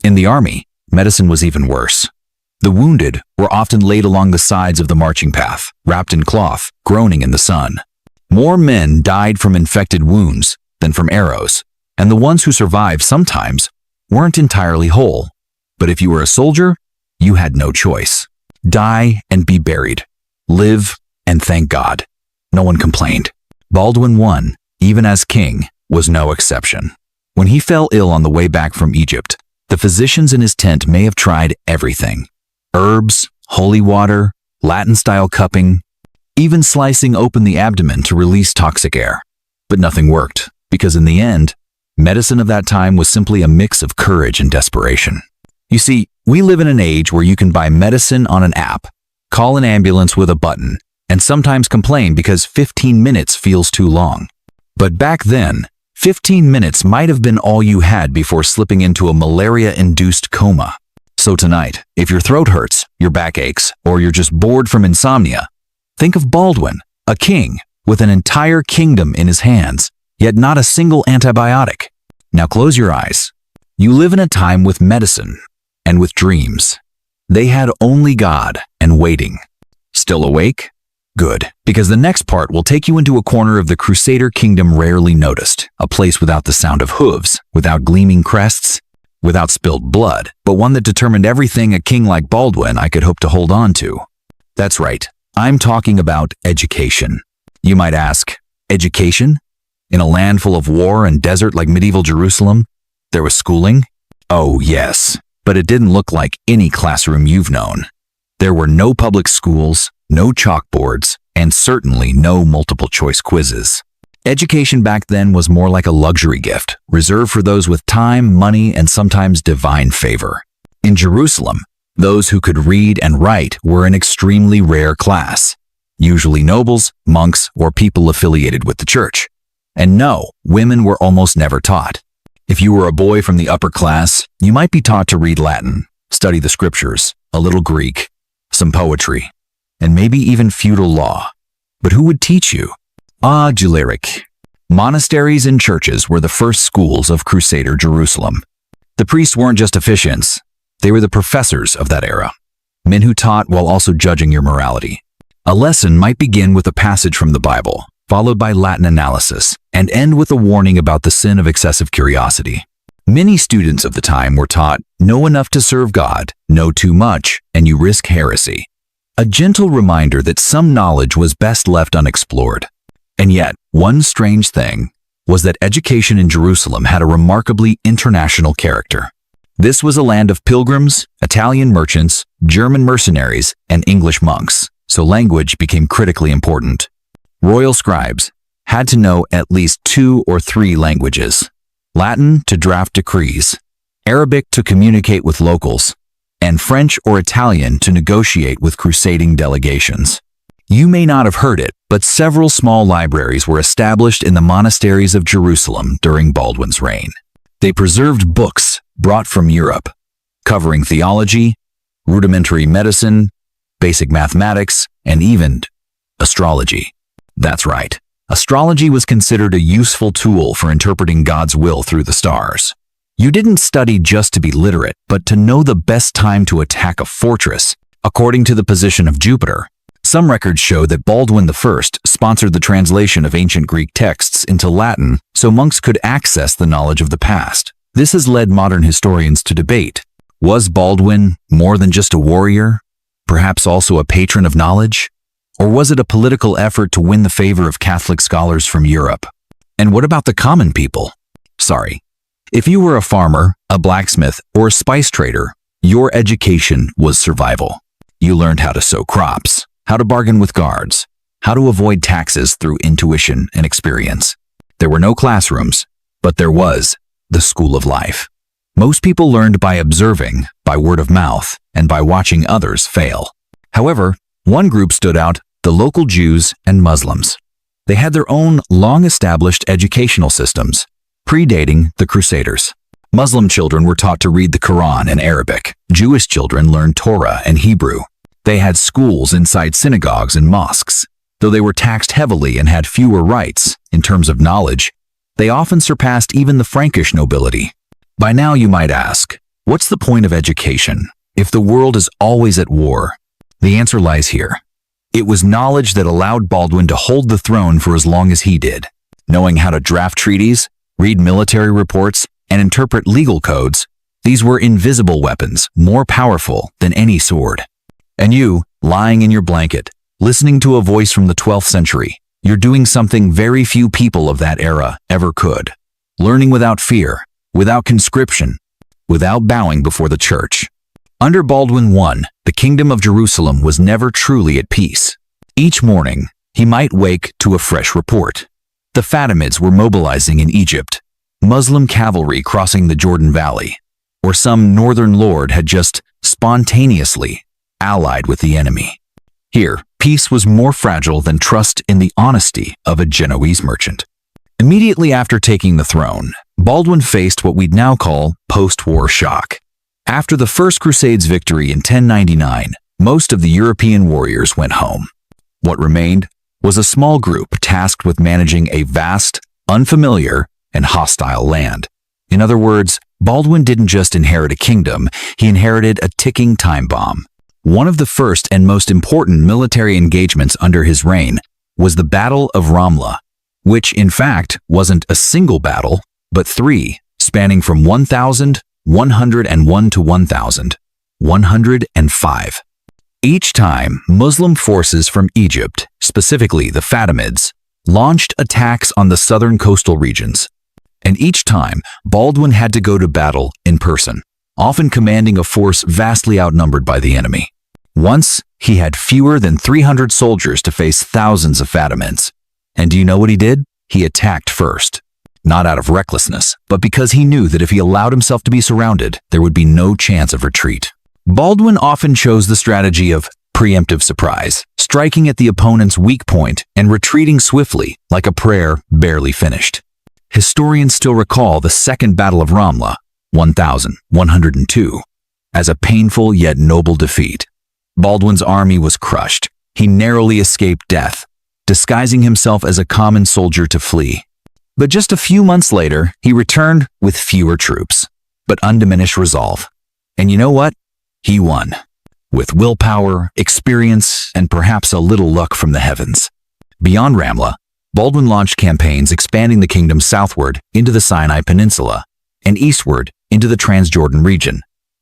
Speaker 1: In the army, medicine was even worse. The wounded were often laid along the sides of the marching path, wrapped in cloth, groaning in the sun. More men died from infected wounds than from arrows, and the ones who survived sometimes weren't entirely whole. But if you were a soldier, you had no choice. Die and be buried. Live and thank God. No one complained. Baldwin I, even as king, was no exception. When he fell ill on the way back from Egypt, the physicians in his tent may have tried everything: herbs, holy water, Latin-style cupping, even slicing open the abdomen to release toxic air. But nothing worked, because in the end, medicine of that time was simply a mix of courage and desperation. You see, we live in an age where you can buy medicine on an app, call an ambulance with a button, and sometimes complain because 15 minutes feels too long. But back then, 15 minutes might have been all you had before slipping into a malaria-induced coma. So tonight, if your throat hurts, your back aches, or you're just bored from insomnia, think of Baldwin, a king with an entire kingdom in his hands, yet not a single antibiotic. Now close your eyes. You live in a time with medicine and with dreams. They had only God and waiting. Still awake? Good, because the next part will take you into a corner of the Crusader kingdom rarely noticed, a place without the sound of hooves, without gleaming crests, without spilled blood, but one that determined everything a king like Baldwin I could hope to hold on to. That's right, I'm talking about education. You might ask, education? In a land full of war and desert like medieval Jerusalem, there was schooling? Oh yes, but it didn't look like any classroom you've known. There were no public schools, no chalkboards, and certainly no multiple-choice quizzes. Education back then was more like a luxury gift, reserved for those with time, money, and sometimes divine favor. In Jerusalem, those who could read and write were an extremely rare class, usually nobles, monks, or people affiliated with the church. And no, women were almost never taught. If you were a boy from the upper class, you might be taught to read Latin, study the scriptures, a little Greek, some poetry, and maybe even feudal law. But who would teach you? Jilaric. Monasteries and churches were the first schools of Crusader Jerusalem. The priests weren't just officiants, they were the professors of that era. Men who taught while also judging your morality. A lesson might begin with a passage from the Bible, followed by Latin analysis, and end with a warning about the sin of excessive curiosity. Many students of the time were taught, know enough to serve God, know too much, and you risk heresy. A gentle reminder that some knowledge was best left unexplored. And yet, one strange thing was that education in Jerusalem had a remarkably international character. This was a land of pilgrims, Italian merchants, German mercenaries, and English monks, so language became critically important. Royal scribes had to know at least 2 or 3 languages: Latin to draft decrees, Arabic to communicate with locals, and French or Italian to negotiate with crusading delegations. You may not have heard it, but several small libraries were established in the monasteries of Jerusalem during Baldwin's reign. They preserved books brought from Europe, covering theology, rudimentary medicine, basic mathematics, and even astrology. That's right. Astrology was considered a useful tool for interpreting God's will through the stars. You didn't study just to be literate, but to know the best time to attack a fortress, according to the position of Jupiter. Some records show that Baldwin I sponsored the translation of ancient Greek texts into Latin so monks could access the knowledge of the past. This has led modern historians to debate. Was Baldwin more than just a warrior? Perhaps also a patron of knowledge? Or was it a political effort to win the favor of Catholic scholars from Europe? And what about the common people? Sorry. If you were a farmer, a blacksmith, or a spice trader, your education was survival. You learned how to sow crops, how to bargain with guards, how to avoid taxes through intuition and experience. There were no classrooms, but there was the school of life. Most people learned by observing, by word of mouth, and by watching others fail. However, one group stood out: the local Jews and Muslims. They had their own long-established educational systems, predating the Crusaders. Muslim children were taught to read the Quran in Arabic. Jewish children learned Torah and Hebrew. They had schools inside synagogues and mosques. Though they were taxed heavily and had fewer rights in terms of knowledge, they often surpassed even the Frankish nobility. By now you might ask, what's the point of education if the world is always at war? The answer lies here. It was knowledge that allowed Baldwin to hold the throne for as long as he did. Knowing how to draft treaties, read military reports, and interpret legal codes, these were invisible weapons, more powerful than any sword. And you, lying in your blanket, listening to a voice from the 12th century, you're doing something very few people of that era ever could. Learning without fear, without conscription, without bowing before the church. Under Baldwin I, the kingdom of Jerusalem was never truly at peace. Each morning, he might wake to a fresh report. The Fatimids were mobilizing in Egypt, Muslim cavalry crossing the Jordan Valley, or some northern lord had just spontaneously allied with the enemy. Here, peace was more fragile than trust in the honesty of a Genoese merchant. Immediately after taking the throne, Baldwin faced what we'd now call post-war shock. After the First Crusade's victory in 1099, most of the European warriors went home. What remained was a small group tasked with managing a vast, unfamiliar, and hostile land. In other words, Baldwin didn't just inherit a kingdom, he inherited a ticking time bomb. One of the first and most important military engagements under his reign was the Battle of Ramla, which in fact wasn't a single battle, but 3, spanning from 1101 to 1105. Each time, Muslim forces from Egypt, specifically the Fatimids, launched attacks on the southern coastal regions. And each time, Baldwin had to go to battle in person, often commanding a force vastly outnumbered by the enemy. Once, he had fewer than 300 soldiers to face thousands of Fatimids. And do you know what he did? He attacked first. Not out of recklessness, but because he knew that if he allowed himself to be surrounded, there would be no chance of retreat. Baldwin often chose the strategy of preemptive surprise, striking at the opponent's weak point and retreating swiftly, like a prayer barely finished. Historians still recall the Second Battle of Ramla, 1102, as a painful yet noble defeat. Baldwin's army was crushed. He narrowly escaped death, disguising himself as a common soldier to flee. But just a few months later, he returned with fewer troops, but undiminished resolve. And you know what? He won. With willpower, experience, and perhaps a little luck from the heavens. Beyond Ramla, Baldwin launched campaigns expanding the kingdom southward into the Sinai Peninsula and eastward into the Transjordan region,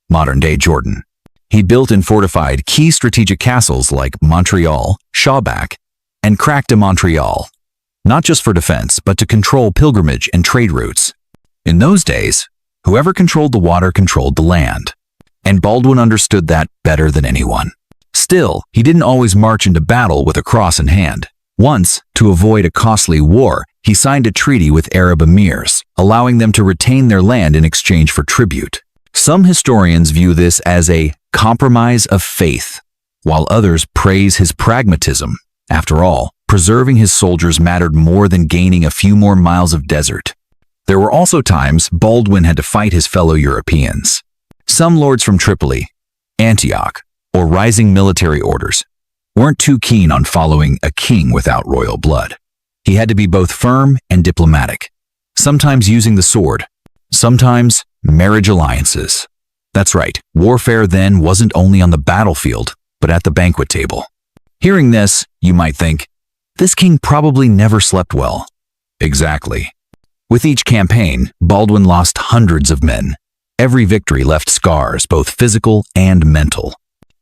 Speaker 1: modern-day Jordan. He built and fortified key strategic castles like Montreal, Shawback, and Crac de Montreal, not just for defense, but to control pilgrimage and trade routes. In those days, whoever controlled the water controlled the land, and Baldwin understood that better than anyone. Still, he didn't always march into battle with a cross in hand. Once, to avoid a costly war, he signed a treaty with Arab emirs, allowing them to retain their land in exchange for tribute. Some historians view this as a compromise of faith, while others praise his pragmatism. After all, preserving his soldiers mattered more than gaining a few more miles of desert. There were also times Baldwin had to fight his fellow Europeans. Some lords from Tripoli, Antioch, or rising military orders weren't too keen on following a king without royal blood. He had to be both firm and diplomatic, sometimes using the sword, sometimes marriage alliances. That's right, warfare then wasn't only on the battlefield, but at the banquet table. Hearing this, you might think, this king probably never slept well. Exactly. With each campaign, Baldwin lost hundreds of men. Every victory left scars, both physical and mental.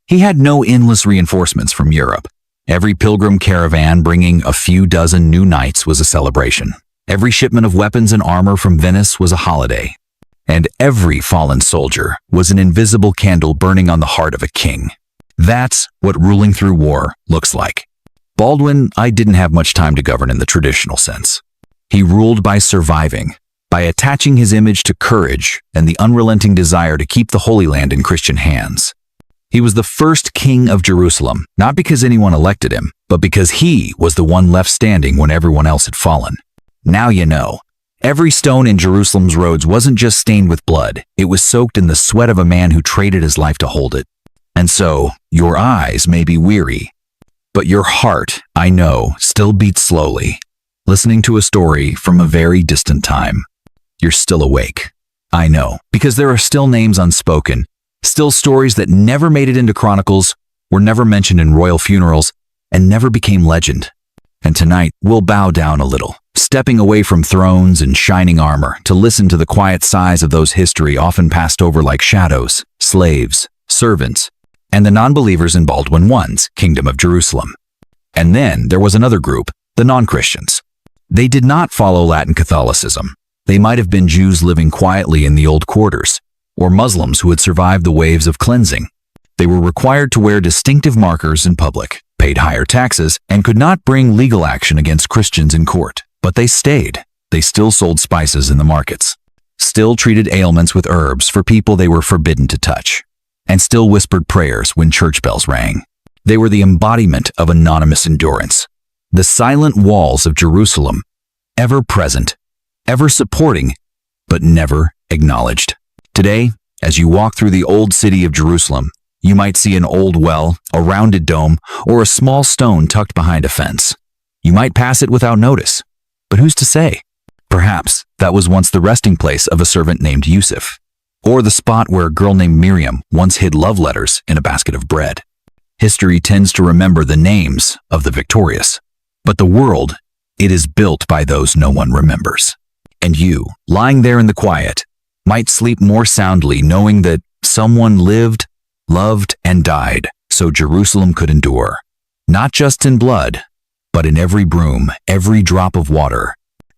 Speaker 1: He had no endless reinforcements from Europe. Every pilgrim caravan bringing a few dozen new knights was a celebration. Every shipment of weapons and armor from Venice was a holiday. And every fallen soldier was an invisible candle burning on the heart of a king. That's what ruling through war looks like. Baldwin, I didn't have much time to govern in the traditional sense. He ruled by surviving, by attaching his image to courage and the unrelenting desire to keep the Holy Land in Christian hands. He was the first king of Jerusalem, not because anyone elected him, but because he was the one left standing when everyone else had fallen. Now you know. Every stone in Jerusalem's roads wasn't just stained with blood, it was soaked in the sweat of a man who traded his life to hold it. And so, your eyes may be weary, but your heart, I know, still beats slowly, listening to a story from a very distant time. You're still awake. I know, because there are still names unspoken, still stories that never made it into chronicles, were never mentioned in royal funerals, and never became legend. And tonight, we'll bow down a little, stepping away from thrones and shining armor to listen to the quiet sighs of those history often passed over like shadows, slaves, servants, and the non-believers in Baldwin I's Kingdom of Jerusalem. And then there was another group, the non-Christians. They did not follow Latin Catholicism. They might have been Jews living quietly in the old quarters, or Muslims who had survived the waves of cleansing. They were required to wear distinctive markers in public, paid higher taxes, and could not bring legal action against Christians in court. But they stayed. They still sold spices in the markets, still treated ailments with herbs for people they were forbidden to touch, and still whispered prayers when church bells rang. They were the embodiment of anonymous endurance, the silent walls of Jerusalem, ever present, ever supporting, but never acknowledged. Today, as you walk through the old city of Jerusalem, you might see an old well, a rounded dome, or a small stone tucked behind a fence. You might pass it without notice, but who's to say? Perhaps that was once the resting place of a servant named Yusuf, or the spot where a girl named Miriam once hid love letters in a basket of bread. History tends to remember the names of the victorious, but the world, it is built by those no one remembers. And you, lying there in the quiet, might sleep more soundly knowing that someone lived, loved, and died so Jerusalem could endure, not just in blood, but in every broom, every drop of water,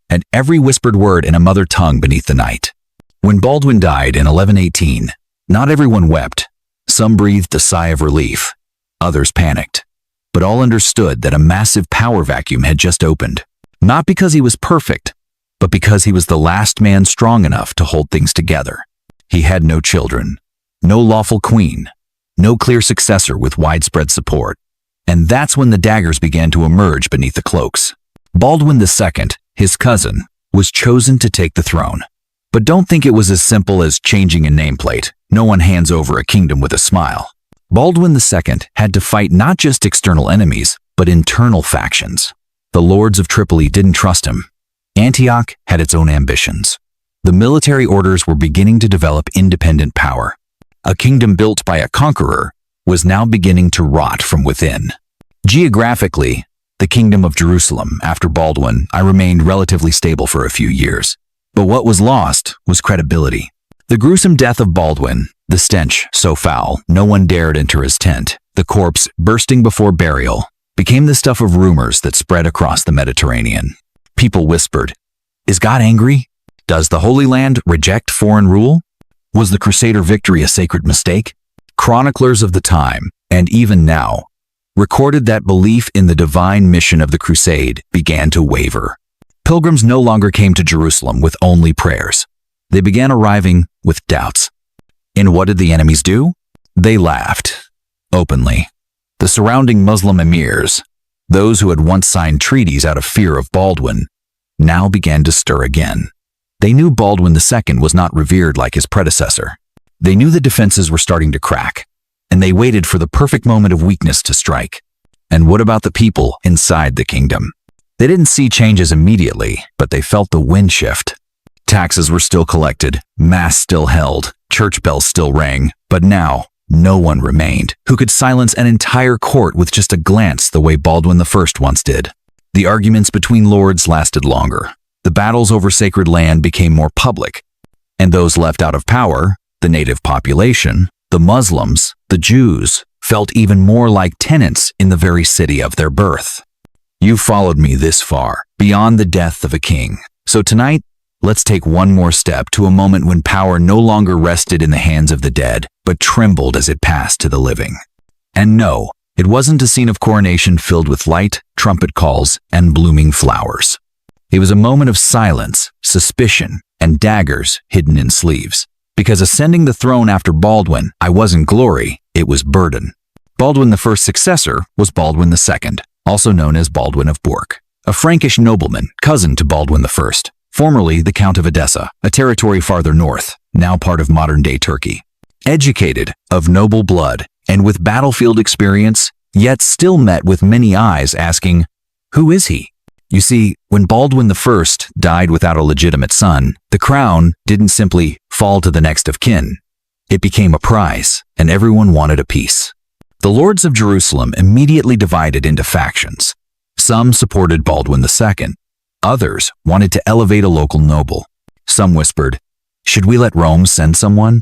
Speaker 1: and every whispered word in a mother tongue beneath the night. When Baldwin died in 1118, not everyone wept. Some breathed a sigh of relief, others panicked, but all understood that a massive power vacuum had just opened, not because he was perfect, but because he was the last man strong enough to hold things together. He had no children, no lawful queen, no clear successor with widespread support. And that's when the daggers began to emerge beneath the cloaks. Baldwin II, his cousin, was chosen to take the throne. But don't think it was as simple as changing a nameplate. No one hands over a kingdom with a smile. Baldwin II had to fight not just external enemies, but internal factions. the lords of Tripoli didn't trust him. Antioch had its own ambitions. The military orders were beginning to develop independent power. A kingdom built by a conqueror was now beginning to rot from within. Geographically, the kingdom of Jerusalem, after Baldwin, I remained relatively stable for a few years. But what was lost was credibility. The gruesome death of Baldwin, the stench so foul no one dared enter his tent, the corpse bursting before burial, became the stuff of rumors that spread across the Mediterranean. People whispered, "Is God angry? Does the Holy Land reject foreign rule? Was the Crusader victory a sacred mistake?" Chroniclers of the time, and even now, recorded that belief in the divine mission of the crusade began to waver. Pilgrims no longer came to Jerusalem with only prayers. They began arriving with doubts. And what did the enemies do? They laughed, openly. The surrounding Muslim emirs, those who had once signed treaties out of fear of Baldwin, now began to stir again. They knew Baldwin II was not revered like his predecessor. They knew the defenses were starting to crack, and they waited for the perfect moment of weakness to strike. And what about the people inside the kingdom? They didn't see changes immediately, but they felt the wind shift. Taxes were still collected, mass still held, church bells still rang, but now no one remained who could silence an entire court with just a glance the way Baldwin I once did. The arguments between lords lasted longer. The battles over sacred land became more public, and those left out of power, the native population, the Muslims, the Jews, felt even more like tenants in the very city of their birth. You followed me this far, beyond the death of a king. So tonight, let's take one more step to a moment when power no longer rested in the hands of the dead, but trembled as it passed to the living. And no, it wasn't a scene of coronation filled with light, trumpet calls, and blooming flowers. It was a moment of silence, suspicion, and daggers hidden in sleeves. Because ascending the throne after Baldwin, I wasn't glory, it was burden. Baldwin I's successor was Baldwin II, also known as Baldwin of Bourg, a Frankish nobleman, cousin to Baldwin I, formerly the Count of Edessa, a territory farther north, now part of modern-day Turkey. Educated, of noble blood, and with battlefield experience, yet still met with many eyes asking, who is he? You see, when Baldwin I died without a legitimate son, the crown didn't simply fall to the next of kin. It became a prize, and everyone wanted a piece. The lords of Jerusalem immediately divided into factions. Some supported Baldwin II. Others wanted to elevate a local noble. Some whispered, should we let Rome send someone?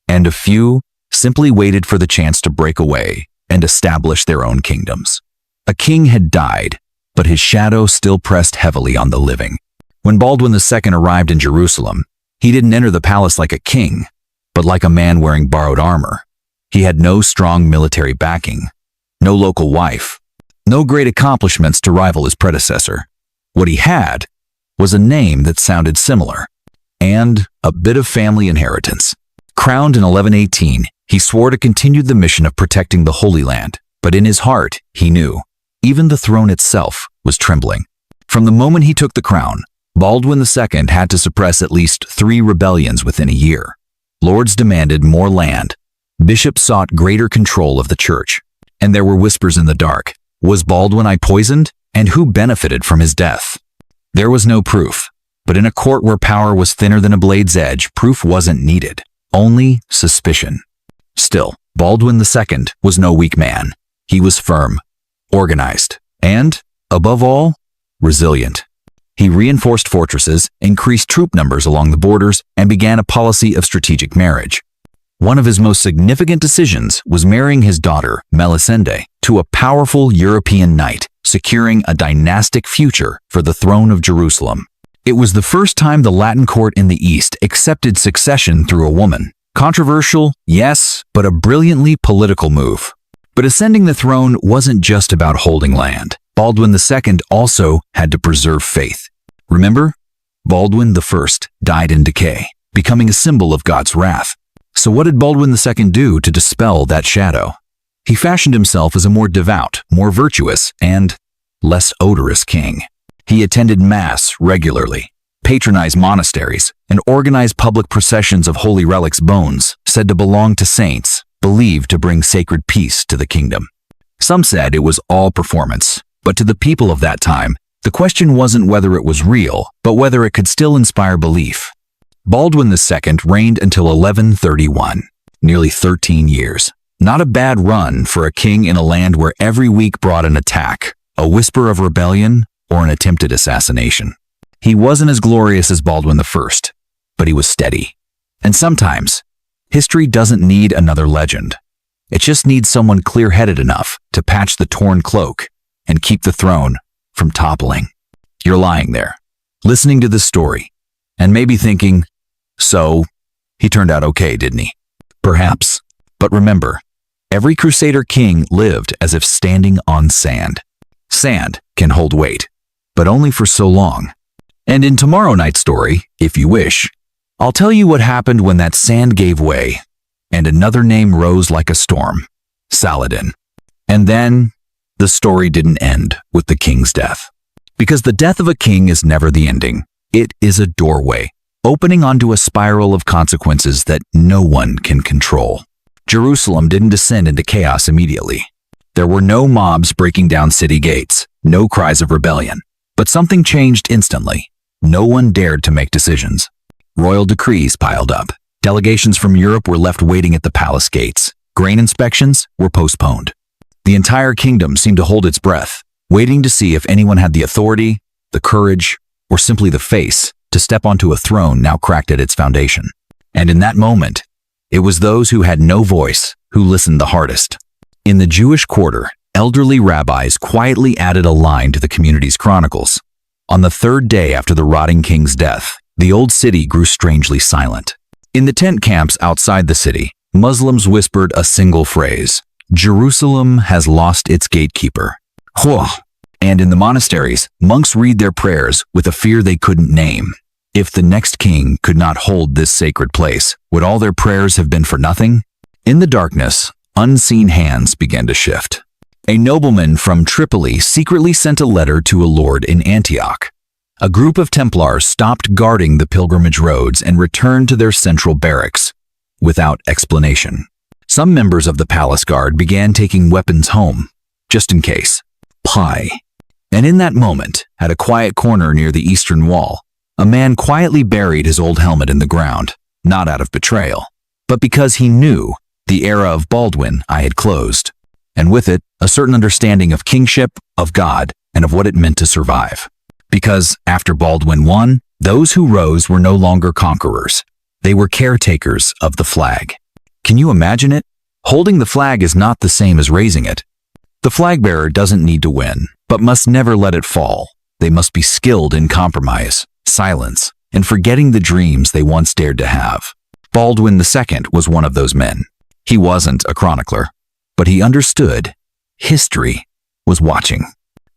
Speaker 1: And a few simply waited for the chance to break away and establish their own kingdoms. A king had died, but his shadow still pressed heavily on the living. When Baldwin II arrived in Jerusalem, he didn't enter the palace like a king, but like a man wearing borrowed armor. He had no strong military backing, no local wife, no great accomplishments to rival his predecessor. What he had was a name that sounded similar, and a bit of family inheritance. Crowned in 1118, he swore to continue the mission of protecting the Holy Land, but in his heart, he knew even the throne itself was trembling. From the moment he took the crown, Baldwin II had to suppress at least 3 rebellions within a year. Lords demanded more land. Bishops sought greater control of the church. And there were whispers in the dark. Was Baldwin I poisoned? And who benefited from his death? There was no proof. But in a court where power was thinner than a blade's edge, proof wasn't needed. Only suspicion. Still, Baldwin II was no weak man. He was firm, organized, and, above all, resilient. He reinforced fortresses, increased troop numbers along the borders, and began a policy of strategic marriage. One of his most significant decisions was marrying his daughter, Melisende, to a powerful European knight, securing a dynastic future for the throne of Jerusalem. It was the first time the Latin court in the East accepted succession through a woman. Controversial, yes, but a brilliantly political move. But ascending the throne wasn't just about holding land. Baldwin II also had to preserve faith. Remember? Baldwin I died in decay, becoming a symbol of God's wrath. So what did Baldwin II do to dispel that shadow? He fashioned himself as a more devout, more virtuous, and less odorous king. He attended Mass regularly, patronized monasteries, and organized public processions of holy relics, bones said to belong to saints, believed to bring sacred peace to the kingdom. Some said it was all performance, but to the people of that time, The question wasn't whether it was real, but whether it could still inspire belief. Baldwin II reigned until 1131, nearly 13 years. Not a bad run for a king in a land where every week brought an attack, a whisper of rebellion, or an attempted assassination. He wasn't as glorious as Baldwin I, but he was steady. And sometimes, history doesn't need another legend. It just needs someone clear-headed enough to patch the torn cloak and keep the throne from toppling. You're lying there, listening to this story, and maybe thinking, so, he turned out okay, didn't he? Perhaps. But remember, every Crusader king lived as if standing on sand. Sand can hold weight, but only for so long. And in tomorrow night's story, if you wish, I'll tell you what happened when that sand gave way, and another name rose like a storm, Saladin. And then, the story didn't end with the king's death. Because the death of a king is never the ending. It is a doorway, opening onto a spiral of consequences that no one can control. Jerusalem didn't descend into chaos immediately. There were no mobs breaking down city gates, no cries of rebellion. But something changed instantly. No one dared to make decisions. Royal decrees piled up. Delegations from Europe were left waiting at the palace gates. Grain inspections were postponed. The entire kingdom seemed to hold its breath, waiting to see if anyone had the authority, the courage, or simply the face to step onto a throne now cracked at its foundation. And in that moment, it was those who had no voice who listened the hardest. In the Jewish quarter, elderly rabbis quietly added a line to the community's chronicles. On the third day after the rotting king's death, the old city grew strangely silent. In the tent camps outside the city, Muslims whispered a single phrase, "Jerusalem has lost its gatekeeper." And in the monasteries, monks read their prayers with a fear they couldn't name. If the next king could not hold this sacred place, would all their prayers have been for nothing? In the darkness, unseen hands began to shift. A nobleman from Tripoli secretly sent a letter to a lord in Antioch. A group of Templars stopped guarding the pilgrimage roads and returned to their central barracks, without explanation. Some members of the palace guard began taking weapons home, just in case. And in that moment, at a quiet corner near the eastern wall, a man quietly buried his old helmet in the ground, not out of betrayal, but because he knew the era of Baldwin I had closed, and with it, a certain understanding of kingship, of God, and of what it meant to survive. Because after Baldwin won, those who rose were no longer conquerors. They were caretakers of the flag. Can you imagine it? Holding the flag is not the same as raising it. The flag bearer doesn't need to win, but must never let it fall. They must be skilled in compromise, silence, and forgetting the dreams they once dared to have. Baldwin II was one of those men. He wasn't a chronicler, but he understood history was watching.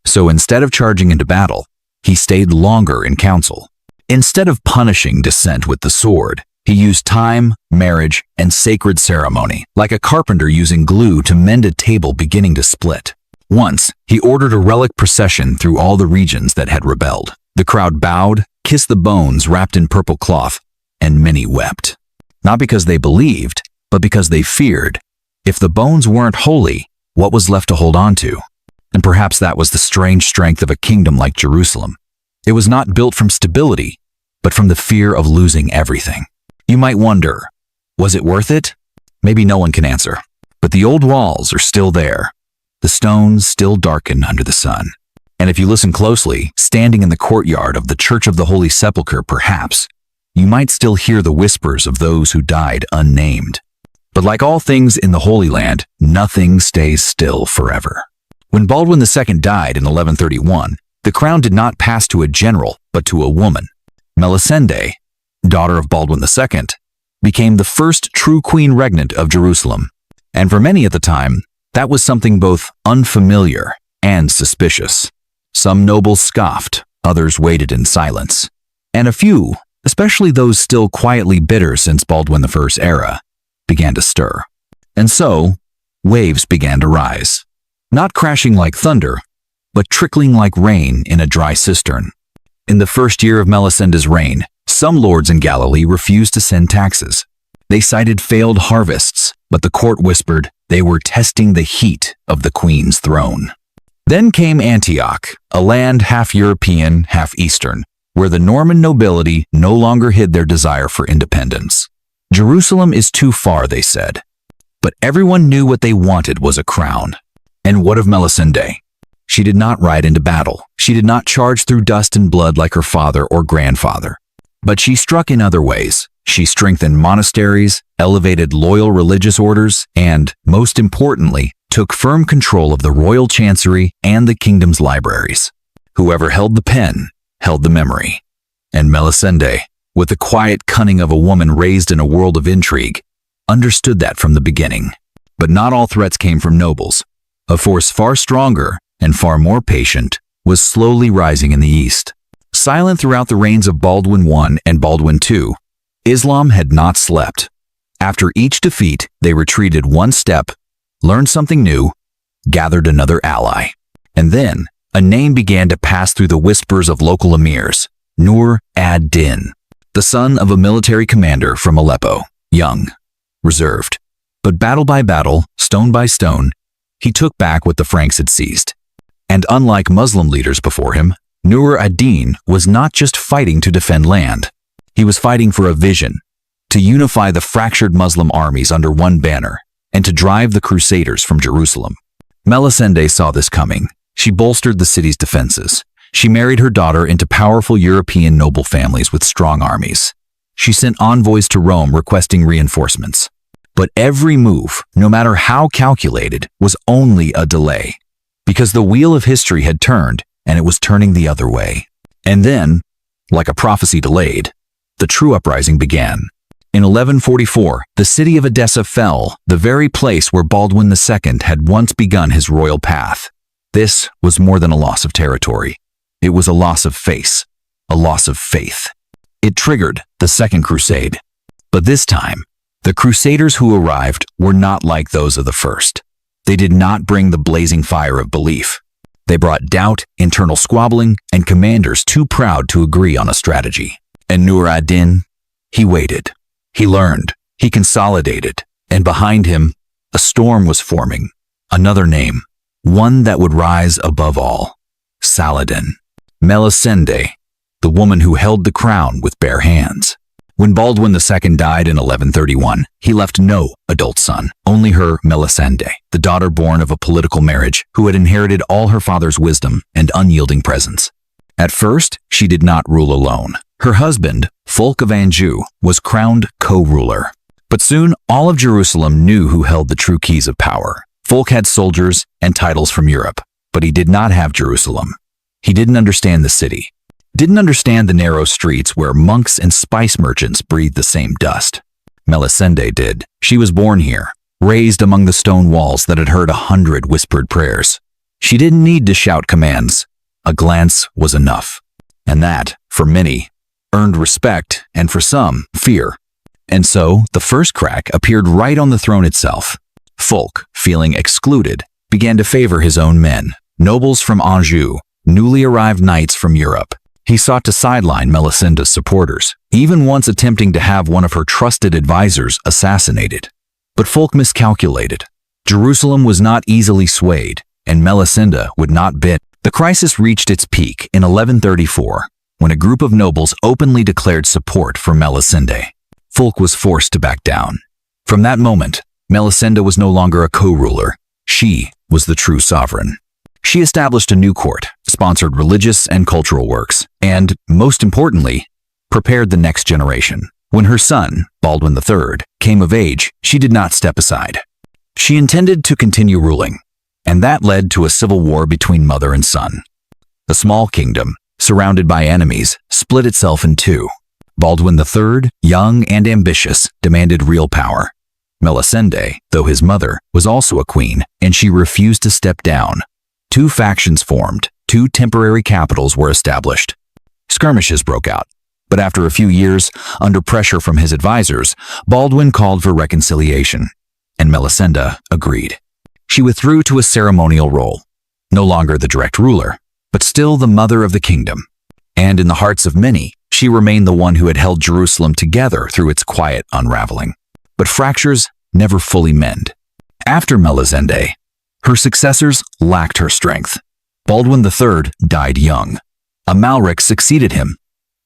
Speaker 1: So instead of charging into battle, he stayed longer in council. Instead of punishing dissent with the sword, he used time, marriage, and sacred ceremony, like a carpenter using glue to mend a table beginning to split. Once, he ordered a relic procession through all the regions that had rebelled. The crowd bowed, kissed the bones wrapped in purple cloth, and many wept. Not because they believed, but because they feared. If the bones weren't holy, what was left to hold on to? And perhaps that was the strange strength of a kingdom like Jerusalem. It was not built from stability, but from the fear of losing everything. You might wonder, was it worth it? Maybe no one can answer. But the old walls are still there. The stones still darken under the sun. And if you listen closely, standing in the courtyard of the Church of the Holy Sepulchre, perhaps, you might still hear the whispers of those who died unnamed. But like all things in the Holy Land, nothing stays still forever. When Baldwin II died in 1131, the crown did not pass to a general, but to a woman. Melisende, daughter of Baldwin II, became the first true queen regnant of Jerusalem. And for many at the time, that was something both unfamiliar and suspicious. Some nobles scoffed, others waited in silence. And a few, especially those still quietly bitter since Baldwin I's era, began to stir. And so, waves began to rise. Not crashing like thunder, but trickling like rain in a dry cistern. In the first year of Melisende's reign, some lords in Galilee refused to send taxes. They cited failed harvests, but the court whispered they were testing the heat of the queen's throne. Then came Antioch, a land half European, half Eastern, where the Norman nobility no longer hid their desire for independence. Jerusalem is too far, they said. But everyone knew what they wanted was a crown. And what of Melisende? She did not ride into battle. She did not charge through dust and blood like her father or grandfather. But she struck in other ways. She strengthened monasteries, elevated loyal religious orders, and, most importantly, took firm control of the royal chancery and the kingdom's libraries. Whoever held the pen held the memory. And Melisende, with the quiet cunning of a woman raised in a world of intrigue, understood that from the beginning. But not all threats came from nobles. A force far stronger and far more patient was slowly rising in the east. Silent throughout the reigns of Baldwin I and Baldwin II, Islam had not slept. After each defeat, they retreated one step, learned something new, gathered another ally. And then, a name began to pass through the whispers of local emirs, Nur ad-Din, the son of a military commander from Aleppo, young, reserved. But battle by battle, stone by stone, he took back what the Franks had seized. And unlike Muslim leaders before him, Nur ad-Din was not just fighting to defend land. He was fighting for a vision, to unify the fractured Muslim armies under one banner, and to drive the Crusaders from Jerusalem. Melisende saw this coming. She bolstered the city's defenses. She married her daughter into powerful European noble families with strong armies. She sent envoys to Rome requesting reinforcements. But every move, no matter how calculated, was only a delay, because the wheel of history had turned, and it was turning the other way. And then, like a prophecy delayed, the true uprising began. In 1144, the city of Edessa fell, the very place where Baldwin II had once begun his royal path. This was more than a loss of territory. It was a loss of face, a loss of faith. It triggered the Second Crusade. But this time, the Crusaders who arrived were not like those of the first. They did not bring the blazing fire of belief. They brought doubt, internal squabbling, and commanders too proud to agree on a strategy. And Nur ad-Din, he waited. He learned. He consolidated. And behind him, a storm was forming. Another name. One that would rise above all. Saladin. Melisende, the woman who held the crown with bare hands. When Baldwin II died in 1131, he left no adult son, only her Melisende, the daughter born of a political marriage who had inherited all her father's wisdom and unyielding presence. At first, she did not rule alone. Her husband, Fulk of Anjou, was crowned co-ruler. But soon, all of Jerusalem knew who held the true keys of power. Fulk had soldiers and titles from Europe, but he did not have Jerusalem. He didn't understand the city. Didn't understand the narrow streets where monks and spice merchants breathed the same dust. Melisende did. She was born here, raised among the stone walls that had heard 100 whispered prayers. She didn't need to shout commands. A glance was enough. And that, for many, earned respect, and for some, fear. And so, the first crack appeared right on the throne itself. Fulk, feeling excluded, began to favor his own men, nobles from Anjou, newly arrived knights from Europe. He sought to sideline Melisende's supporters, even once attempting to have one of her trusted advisors assassinated. But Fulk miscalculated. Jerusalem was not easily swayed, and Melisende would not bend. The crisis reached its peak in 1134, when a group of nobles openly declared support for Melisende. Fulk was forced to back down. From that moment, Melisende was no longer a co-ruler. She was the true sovereign. She established a new court, sponsored religious and cultural works, and, most importantly, prepared the next generation. When her son, Baldwin III, came of age, she did not step aside. She intended to continue ruling, and that led to a civil war between mother and son. The small kingdom, surrounded by enemies, split itself in two. Baldwin III, young and ambitious, demanded real power. Melisende, though his mother, was also a queen, and she refused to step down. Two factions formed, two temporary capitals were established. Skirmishes broke out, but after a few years, under pressure from his advisors, Baldwin called for reconciliation, and Melisende agreed. She withdrew to a ceremonial role, no longer the direct ruler, but still the mother of the kingdom. And in the hearts of many, she remained the one who had held Jerusalem together through its quiet unraveling. But fractures never fully mend. After Melisende, her successors lacked her strength. Baldwin III died young. Amalric succeeded him,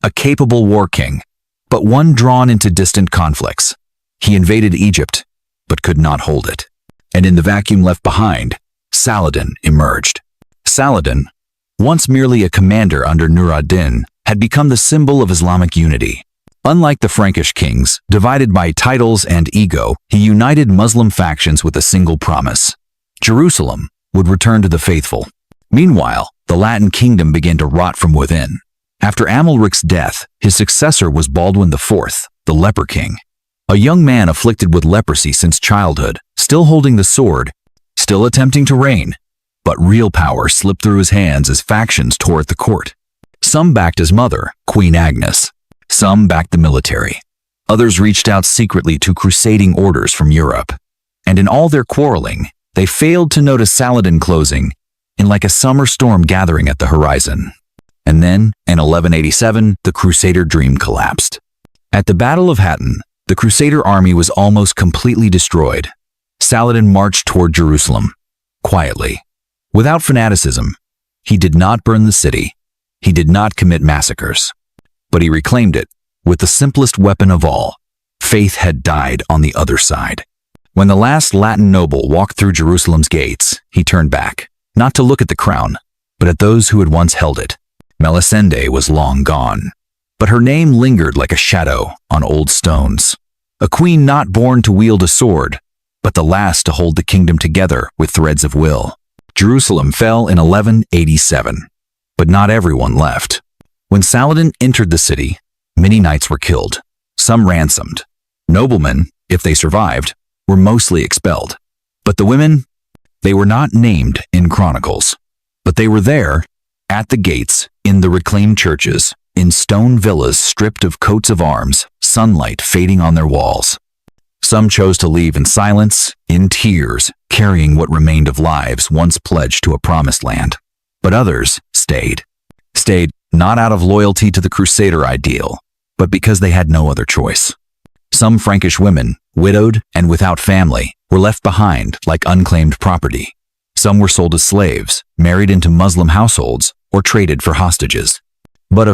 Speaker 1: a capable war king, but one drawn into distant conflicts. He invaded Egypt, but could not hold it. And in the vacuum left behind, Saladin emerged. Saladin, once merely a commander under Nur ad-Din, had become the symbol of Islamic unity. Unlike the Frankish kings, divided by titles and ego, he united Muslim factions with a single promise: Jerusalem would return to the faithful. Meanwhile, the Latin kingdom began to rot from within. After Amalric's death, his successor was Baldwin IV, the leper king. A young man afflicted with leprosy since childhood, still holding the sword, still attempting to reign. But real power slipped through his hands as factions tore at the court. Some backed his mother, Queen Agnes. Some backed the military. Others reached out secretly to crusading orders from Europe. And in all their quarreling, they failed to notice Saladin closing in like a summer storm gathering at the horizon. And then, in 1187, the Crusader dream collapsed. At the Battle of Hattin, the Crusader army was almost completely destroyed. Saladin marched toward Jerusalem, quietly, without fanaticism. He did not burn the city. He did not commit massacres. But he reclaimed it with the simplest weapon of all. Faith had died on the other side. When the last Latin noble walked through Jerusalem's gates, he turned back, not to look at the crown, but at those who had once held it. Melisende was long gone, but her name lingered like a shadow on old stones. A queen not born to wield a sword, but the last to hold the kingdom together with threads of will. Jerusalem fell in 1187, but not everyone left. When Saladin entered the city, many knights were killed, some ransomed. Noblemen, if they survived, were mostly expelled. But the women, they were not named in chronicles. But they were there, at the gates, in the reclaimed churches, in stone villas stripped of coats of arms, sunlight fading on their walls. Some chose to leave in silence, in tears, carrying what remained of lives once pledged to a promised land. But others stayed. Stayed not out of loyalty to the Crusader ideal, but because they had no other choice. Some Frankish women, widowed and without family, were left behind like unclaimed property. Some were sold as slaves, married into Muslim households, or traded for hostages. But a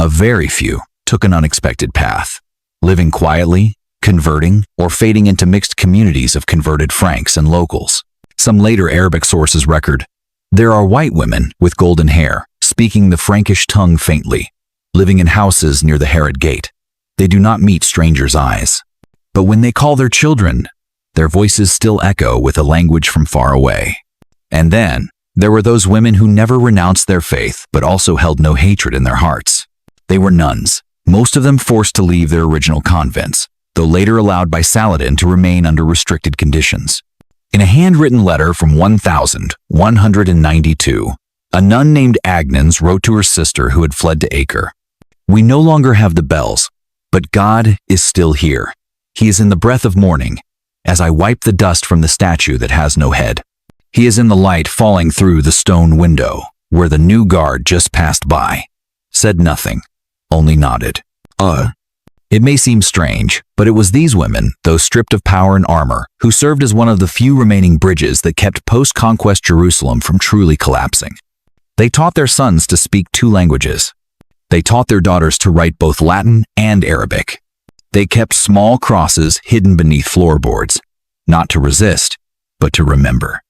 Speaker 1: very few, took an unexpected path, living quietly, converting, or fading into mixed communities of converted Franks and locals. Some later Arabic sources record, there are white women with golden hair, speaking the Frankish tongue faintly, living in houses near the Herod Gate. They do not meet strangers' eyes. But when they call their children, their voices still echo with a language from far away. And then, there were those women who never renounced their faith but also held no hatred in their hearts. They were nuns, most of them forced to leave their original convents, though later allowed by Saladin to remain under restricted conditions. In a handwritten letter from 1192, a nun named Agnes wrote to her sister who had fled to Acre, "We no longer have the bells, but God is still here. He is in the breath of morning, as I wipe the dust from the statue that has no head. He is in the light falling through the stone window, where the new guard just passed by, said nothing, only nodded. It may seem strange, but it was these women, though stripped of power and armor, who served as one of the few remaining bridges that kept post-conquest Jerusalem from truly collapsing. They taught their sons to speak 2 languages. They taught their daughters to write both Latin and Arabic. They kept small crosses hidden beneath floorboards, not to resist, but to remember.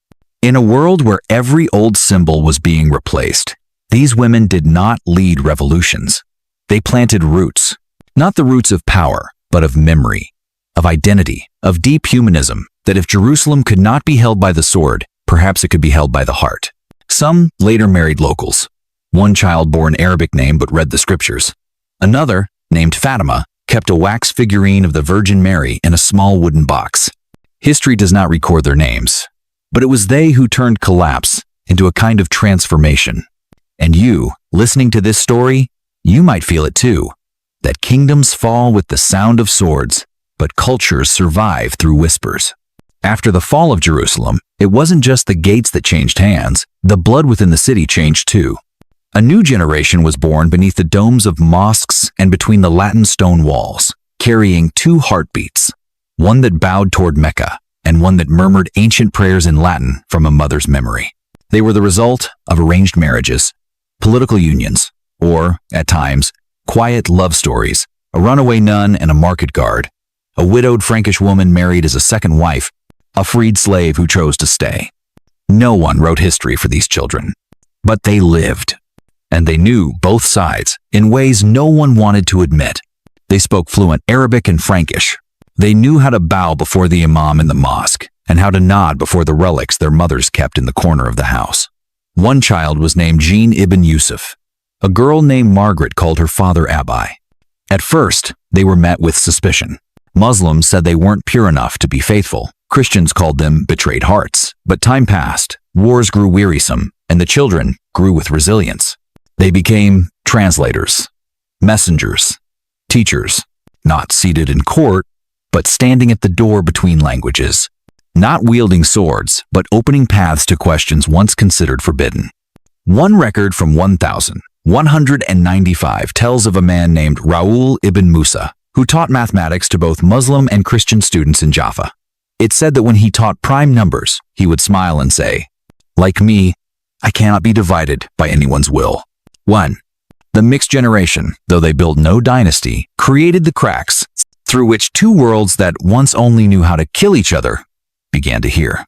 Speaker 1: In a world where every old symbol was being replaced, these women did not lead revolutions. They planted roots, not the roots of power, but of memory, of identity, of deep humanism, that if Jerusalem could not be held by the sword, perhaps it could be held by the heart. Some later married locals. One child bore an Arabic name but read the scriptures. Another, named Fatima, kept a wax figurine of the Virgin Mary in a small wooden box. History does not record their names, but it was they who turned collapse into a kind of transformation. And you, listening to this story, you might feel it too, that kingdoms fall with the sound of swords, but cultures survive through whispers. After the fall of Jerusalem, it wasn't just the gates that changed hands, the blood within the city changed too. A new generation was born beneath the domes of mosques and between the Latin stone walls, carrying 2 heartbeats, one that bowed toward Mecca and one that murmured ancient prayers in Latin from a mother's memory. They were the result of arranged marriages, political unions, or, at times, quiet love stories, a runaway nun and a market guard, a widowed Frankish woman married as a second wife, a freed slave who chose to stay. No one wrote history for these children, but they lived. And they knew both sides in ways no one wanted to admit. They spoke fluent Arabic and Frankish. They knew how to bow before the imam in the mosque and how to nod before the relics their mothers kept in the corner of the house. One child was named Jean ibn Yusuf. A girl named Margaret called her father Abai. At first, they were met with suspicion. Muslims said they weren't pure enough to be faithful. Christians called them betrayed hearts. But time passed, wars grew wearisome, and the children grew with resilience. They became translators, messengers, teachers, not seated in court, but standing at the door between languages, not wielding swords, but opening paths to questions once considered forbidden. One record from 1195 tells of a man named Raoul ibn Musa, who taught mathematics to both Muslim and Christian students in Jaffa. It said that when he taught prime numbers, he would smile and say, "Like me, I cannot be divided by anyone's will." 1. The mixed generation, though they built no dynasty, created the cracks through which two worlds that once only knew how to kill each other began to hear.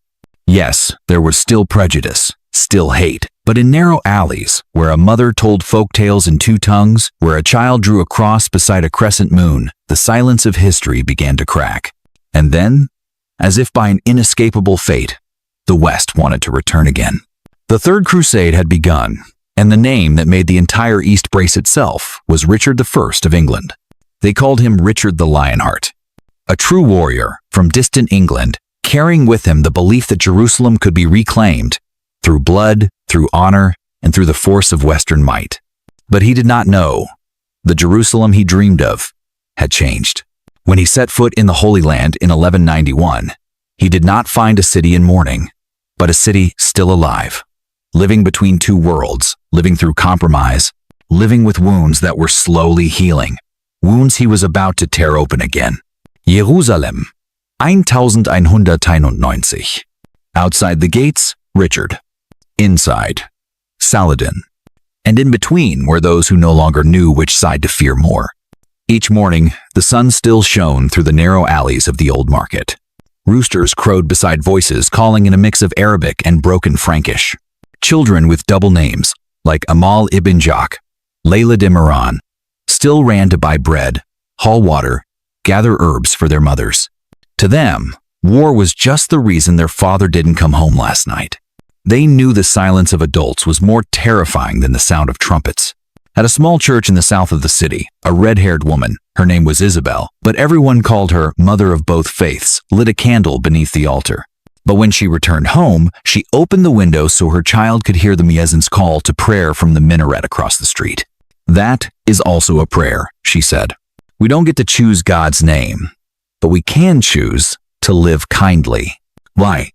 Speaker 1: Yes, there was still prejudice, still hate, but in narrow alleys, where a mother told folk tales in two tongues, where a child drew a cross beside a crescent moon, the silence of history began to crack. And then, as if by an inescapable fate, the West wanted to return again. The Third Crusade had begun, and the name that made the entire East brace itself was Richard I of England. They called him Richard the Lionheart, a true warrior from distant England, carrying with him the belief that Jerusalem could be reclaimed through blood, through honor, and through the force of Western might. But he did not know the Jerusalem he dreamed of had changed. When he set foot in the Holy Land in 1191, he did not find a city in mourning, but a city still alive, living between two worlds, living through compromise, living with wounds that were slowly healing, wounds he was about to tear open again. Jerusalem, 1191. Outside the gates, Richard. Inside, Saladin. And in between were those who no longer knew which side to fear more. Each morning, the sun still shone through the narrow alleys of the old market. Roosters crowed beside voices calling in a mix of Arabic and broken Frankish. Children with double names, like Amal ibn Jacques, Layla de Moran, still ran to buy bread, haul water, gather herbs for their mothers. To them, war was just the reason their father didn't come home last night. They knew the silence of adults was more terrifying than the sound of trumpets. At a small church in the south of the city, a red-haired woman, her name was Isabel, but everyone called her Mother of Both Faiths, lit a candle beneath the altar. But when she returned home, she opened the window so her child could hear the muezzin's call to prayer from the minaret across the street. "That is also a prayer," she said. "We don't get to choose God's name, but we can choose to live kindly." Why?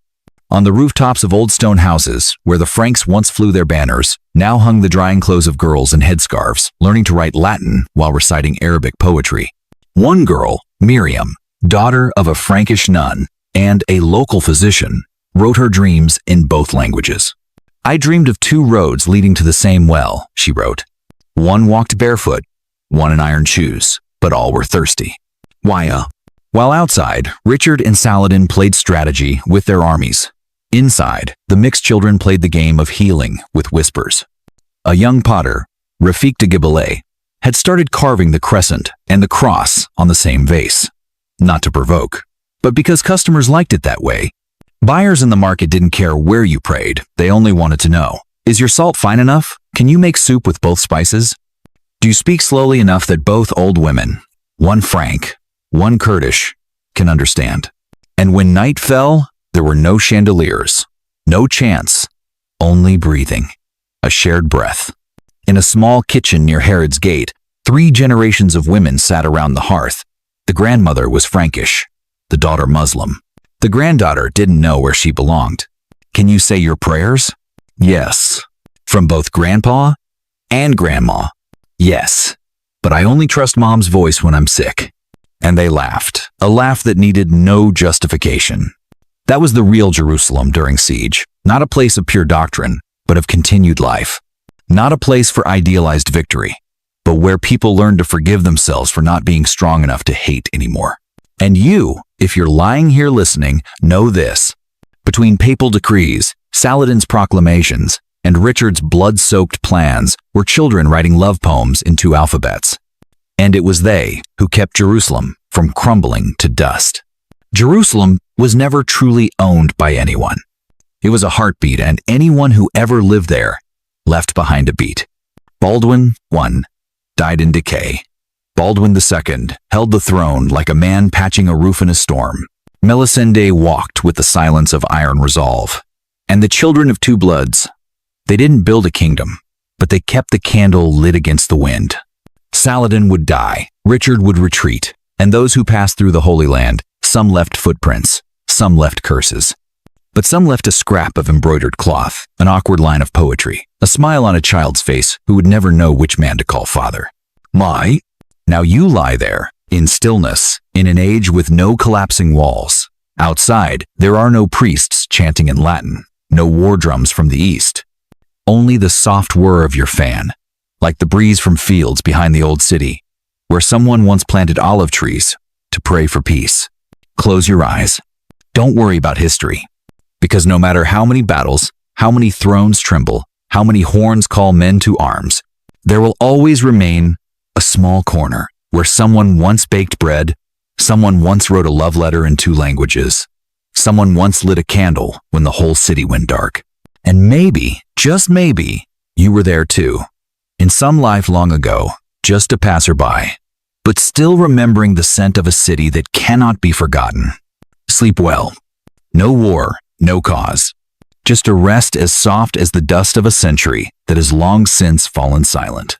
Speaker 1: On the rooftops of old stone houses, where the Franks once flew their banners, now hung the drying clothes of girls in headscarves, learning to write Latin while reciting Arabic poetry. One girl, Miriam, daughter of a Frankish nun and a local physician, wrote her dreams in both languages. "I dreamed of two roads leading to the same well," she wrote. "One walked barefoot, one in iron shoes, but all were thirsty." Why? While outside, Richard and Saladin played strategy with their armies. Inside, the mixed children played the game of healing with whispers. A young potter, Rafik de Gibelay, had started carving the crescent and the cross on the same vase. Not to provoke, but because customers liked it that way. Buyers in the market didn't care where you prayed, they only wanted to know, is your salt fine enough? Can you make soup with both spices? Do you speak slowly enough that both old women, one Frank, one Kurdish, can understand? And when night fell, there were no chandeliers, no chants, only breathing, a shared breath. In a small kitchen near Herod's gate, 3 generations of women sat around the hearth. The grandmother was Frankish, the daughter Muslim. The granddaughter didn't know where she belonged. "Can you say your prayers?" "Yes." From both grandpa and grandma. "Yes, but I only trust mom's voice when I'm sick." And they laughed, a laugh that needed no justification. That was the real Jerusalem during siege, not a place of pure doctrine, but of continued life. Not a place for idealized victory, but where people learned to forgive themselves for not being strong enough to hate anymore. And you, if you're lying here listening, know this. Between papal decrees, Saladin's proclamations, and Richard's blood-soaked plans were children writing love poems in 2 alphabets. And it was they who kept Jerusalem from crumbling to dust. Jerusalem was never truly owned by anyone. It was a heartbeat, and anyone who ever lived there left behind a beat. Baldwin I died in decay. Baldwin II held the throne like a man patching a roof in a storm. Melisende walked with the silence of iron resolve. And the children of 2 bloods, they didn't build a kingdom, but they kept the candle lit against the wind. Saladin would die, Richard would retreat, and those who passed through the Holy Land, some left footprints, some left curses. But some left a scrap of embroidered cloth, an awkward line of poetry, a smile on a child's face who would never know which man to call father. Now you lie there, in stillness, in an age with no collapsing walls. Outside, there are no priests chanting in Latin, no war drums from the east. Only the soft whir of your fan, like the breeze from fields behind the old city, where someone once planted olive trees to pray for peace. Close your eyes. Don't worry about history, because no matter how many battles, how many thrones tremble, how many horns call men to arms, there will always remain a small corner where someone once baked bread, someone once wrote a love letter in 2 languages, someone once lit a candle when the whole city went dark. And maybe, just maybe, you were there too, in some life long ago, just a passerby, but still remembering the scent of a city that cannot be forgotten. Sleep well. No war, no cause. Just a rest as soft as the dust of a century that has long since fallen silent.